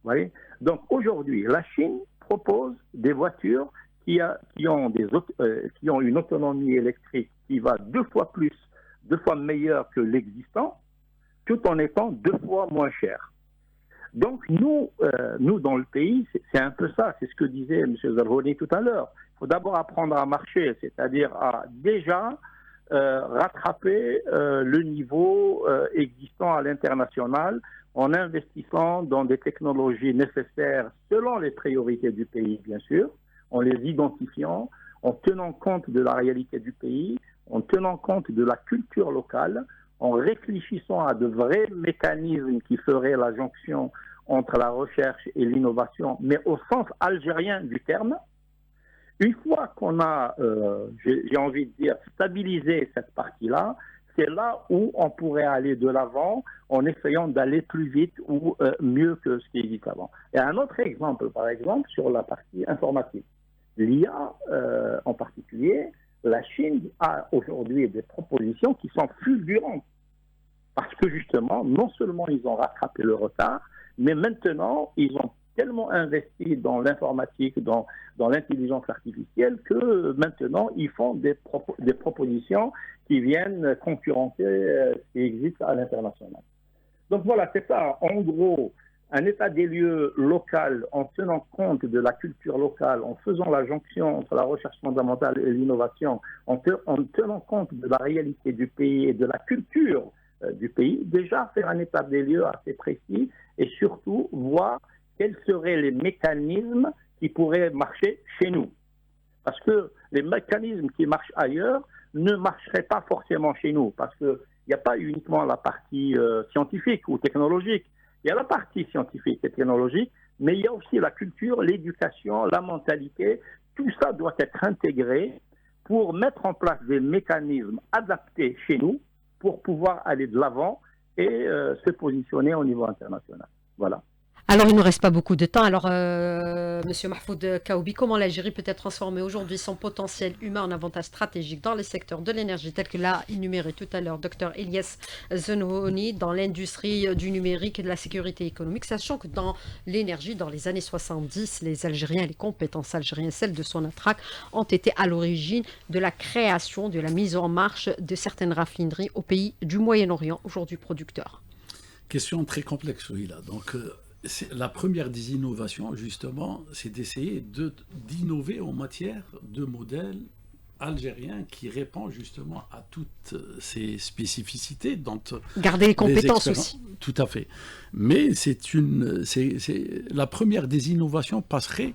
Vous voyez? Donc aujourd'hui, la Chine propose des voitures qui ont une autonomie électrique qui va 2 fois meilleure que l'existant, tout en étant 2 fois moins cher. Donc nous dans le pays, c'est un peu ça, c'est ce que disait M. Zarhouni tout à l'heure. Il faut d'abord apprendre à marcher, c'est-à-dire à déjà rattraper le niveau existant à l'international en investissant dans des technologies nécessaires selon les priorités du pays, bien sûr, en les identifiant, en tenant compte de la réalité du pays, en tenant compte de la culture locale, en réfléchissant à de vrais mécanismes qui feraient la jonction entre la recherche et l'innovation, mais au sens algérien du terme. Une fois qu'on a, j'ai envie de dire, stabilisé cette partie-là, c'est là où on pourrait aller de l'avant en essayant d'aller plus vite ou mieux que ce qui existe avant. Et un autre exemple, par exemple, sur la partie informatique. L'IA en particulier, la Chine a aujourd'hui des propositions qui sont fulgurantes. Parce que justement, non seulement ils ont rattrapé le retard, mais maintenant, ils ont tellement investi dans l'informatique, dans l'intelligence artificielle, que maintenant, ils font des propositions qui viennent concurrencer ce qui existe à l'international. Donc voilà, c'est ça, en gros, un état des lieux local en tenant compte de la culture locale, en faisant la jonction entre la recherche fondamentale et l'innovation, en tenant compte de la réalité du pays et de la culture du pays, déjà faire un état des lieux assez précis et surtout voir quels seraient les mécanismes qui pourraient marcher chez nous. Parce que les mécanismes qui marchent ailleurs ne marcheraient pas forcément chez nous, parce qu'il n'y a pas uniquement la partie scientifique ou technologique, il y a la partie scientifique et technologique, mais il y a aussi la culture, l'éducation, la mentalité, tout ça doit être intégré pour mettre en place des mécanismes adaptés chez nous pour pouvoir aller de l'avant et se positionner au niveau international. Voilà. Alors, il ne nous reste pas beaucoup de temps. Alors, Monsieur Mahfoud Kaoubi, comment l'Algérie peut-elle transformer aujourd'hui son potentiel humain en avantage stratégique dans les secteurs de l'énergie, tel que l'a énuméré tout à l'heure Dr Elias Zenhouni, dans l'industrie du numérique et de la sécurité économique, sachant que dans l'énergie, dans les années 70, les Algériens, les compétences algériennes, celles de Sonatrach, ont été à l'origine de la création, de la mise en marche de certaines raffineries au pays du Moyen-Orient, aujourd'hui producteurs. Question très complexe, oui, là. Donc, la première des innovations, justement, c'est d'essayer d'innover en matière de modèles algériens qui répond justement à toutes ces spécificités. Garder les compétences aussi. Tout à fait. Mais la première des innovations passerait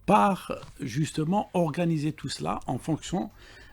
par justement organiser tout cela en fonction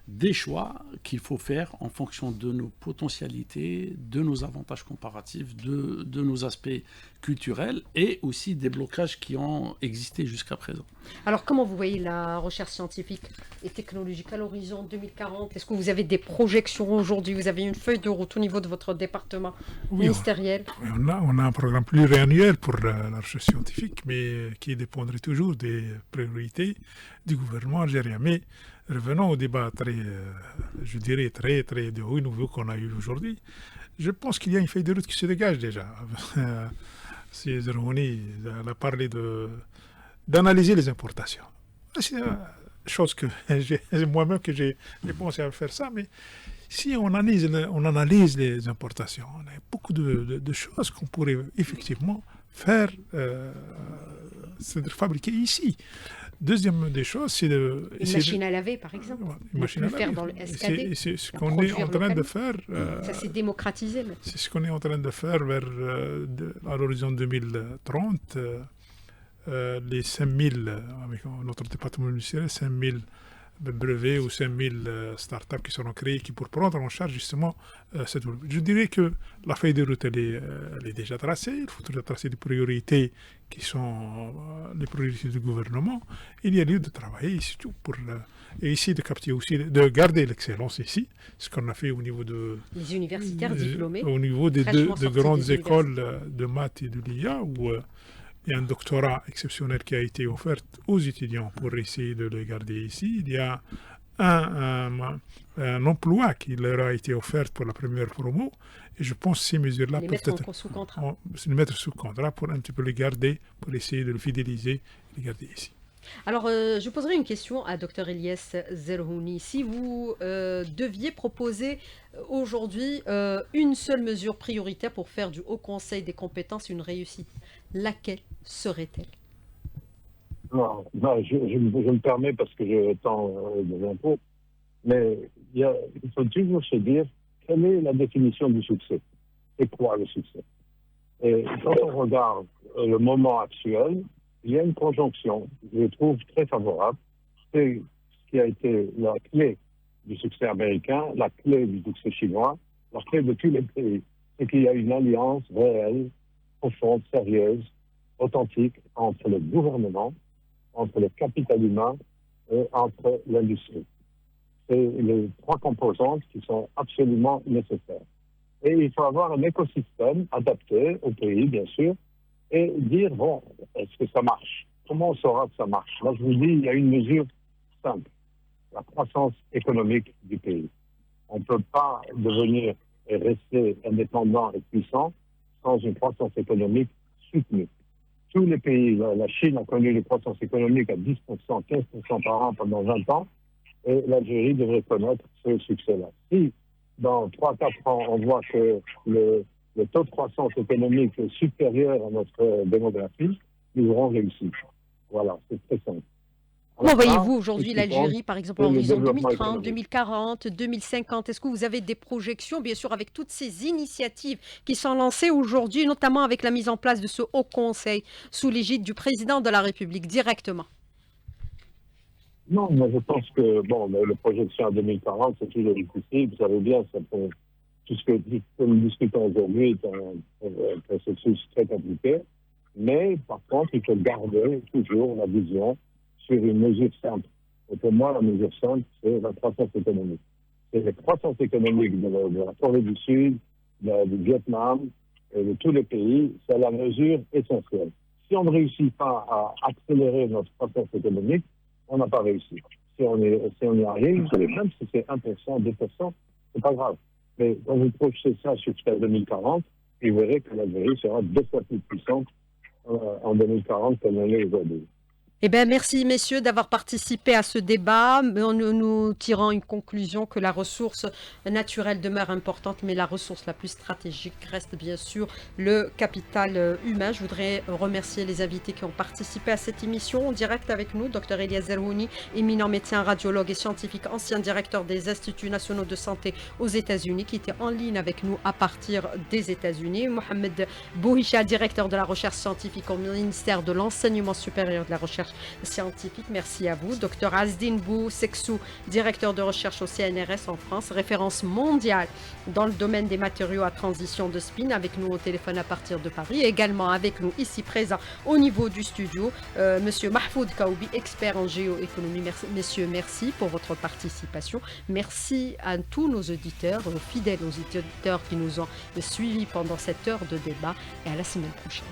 des choix qu'il faut faire en fonction de nos potentialités, de nos avantages comparatifs, de nos aspects culturels et aussi des blocages qui ont existé jusqu'à présent. Alors, comment vous voyez la recherche scientifique et technologique à l'horizon 2040 ? Est-ce que vous avez des projections aujourd'hui ? Vous avez une feuille de route au niveau de votre département ministériel ? Oui, on a un programme pluriannuel pour la recherche scientifique, mais qui dépendrait toujours des priorités du gouvernement algérien. Mais revenons au débat très de haut niveau qu'on a eu aujourd'hui. Je pense qu'il y a une feuille de route qui se dégage déjà. Si Zarhouni a parlé d'analyser les importations. C'est une chose que moi-même que j'ai pensé à faire ça, mais si on analyse les importations, on a beaucoup de choses qu'on pourrait effectivement faire, fabriquer ici. Deuxième des choses, c'est une machine à laver, par exemple. Une machine à laver. Faire dans le SKD. C'est ce qu'on est en train de faire. Ça s'est démocratisé. C'est ce qu'on est en train de faire à l'horizon 2030. Les 5000, avec notre département ministériel, 5000 brevets ou 5000 startups qui seront créées pour prendre en charge justement cette. Je dirais que la feuille de route elle est déjà tracée. Il faut tracer des priorités qui sont les priorités du gouvernement. Il y a lieu de travailler surtout et ici de capter aussi, de garder l'excellence ici, ce qu'on a fait au niveau les universitaires diplômés, au niveau des deux grandes écoles de maths et de l'IA Il y a un doctorat exceptionnel qui a été offert aux étudiants pour essayer de les garder ici. Il y a un emploi qui leur a été offert pour la première promo. Et je pense que ces mesures-là Les peuvent mettre sous contrat. les mettre sous contrat pour un petit peu les garder, pour essayer de le fidéliser et les garder ici. Alors, je poserai une question à Dr Elias Zerhouni. Si vous deviez proposer aujourd'hui une seule mesure prioritaire pour faire du Haut Conseil des compétences une réussite, laquelle serait-elle? Non, je me permets parce que j'ai tant de impôts, mais il faut toujours se dire quelle est la définition du succès. C'est quoi le succès? Et quand on regarde le moment actuel, il y a une conjonction, je trouve très favorable. C'est ce qui a été la clé du succès américain, la clé du succès chinois, la clé de tous les pays. C'est qu'il y a une alliance réelle, profonde, sérieuse, authentique entre le gouvernement, entre le capital humain et entre l'industrie. C'est les trois composantes qui sont absolument nécessaires. Et il faut avoir un écosystème adapté au pays, bien sûr, et dire, bon, est-ce que ça marche? Comment on saura que ça marche? Là, je vous dis, il y a une mesure simple, la croissance économique du pays. On ne peut pas devenir et rester indépendant et puissant sans une croissance économique soutenue. Tous les pays, la Chine a connu une croissance économique à 10%, 15% par an pendant 20 ans, et l'Algérie devrait connaître ce succès-là. Si dans 3-4 ans, on voit que le taux de croissance économique est supérieur à notre démographie, nous aurons réussi. Voilà, c'est très simple. Comment voyez-vous aujourd'hui l'Algérie, compte, par exemple, c'est en le horizon développement 2030, économique. 2040, 2050? Est-ce que vous avez des projections, bien sûr, avec toutes ces initiatives qui sont lancées aujourd'hui, notamment avec la mise en place de ce Haut Conseil sous l'égide du président de la République directement? Non, mais je pense que, bon, le projection à 2040, c'est toujours difficile. Vous savez bien, tout ce que nous discutons aujourd'hui est un processus très compliqué. Mais, par contre, il faut garder toujours la vision sur une mesure simple. Et pour moi, la mesure simple, c'est la croissance économique. C'est la croissance économique de la Corée du Sud, du Vietnam et de tous les pays. C'est la mesure essentielle. Si on ne réussit pas à accélérer notre croissance économique, on n'a pas réussi. Si on y arrive, même si c'est 1%, 2%, c'est pas grave. Mais quand vous projetez ça jusqu'à 2040, vous verrez que l'Algérie sera 2 fois plus puissante en 2040 qu'elle ne l'est aujourd'hui. Eh bien, merci, messieurs, d'avoir participé à ce débat. Nous tirons une conclusion que la ressource naturelle demeure importante, mais la ressource la plus stratégique reste bien sûr le capital humain. Je voudrais remercier les invités qui ont participé à cette émission en direct avec nous. Dr Elias Zerhouni, éminent médecin, radiologue et scientifique, ancien directeur des Instituts nationaux de santé aux États-Unis, qui était en ligne avec nous à partir des États-Unis. Mohamed Bouhicha, directeur de la recherche scientifique au ministère de l'Enseignement supérieur de la recherche scientifique. Merci à vous. Dr Azdine Bou Sexou, directeur de recherche au CNRS en France, référence mondiale dans le domaine des matériaux à transition de spin, avec nous au téléphone à partir de Paris. Également avec nous ici présent au niveau du studio, Monsieur Mahfoud Kaoubi, expert en géoéconomie. Merci, messieurs, merci pour votre participation. Merci à tous nos auditeurs, aux fidèles auditeurs qui nous ont suivis pendant cette heure de débat, et à la semaine prochaine.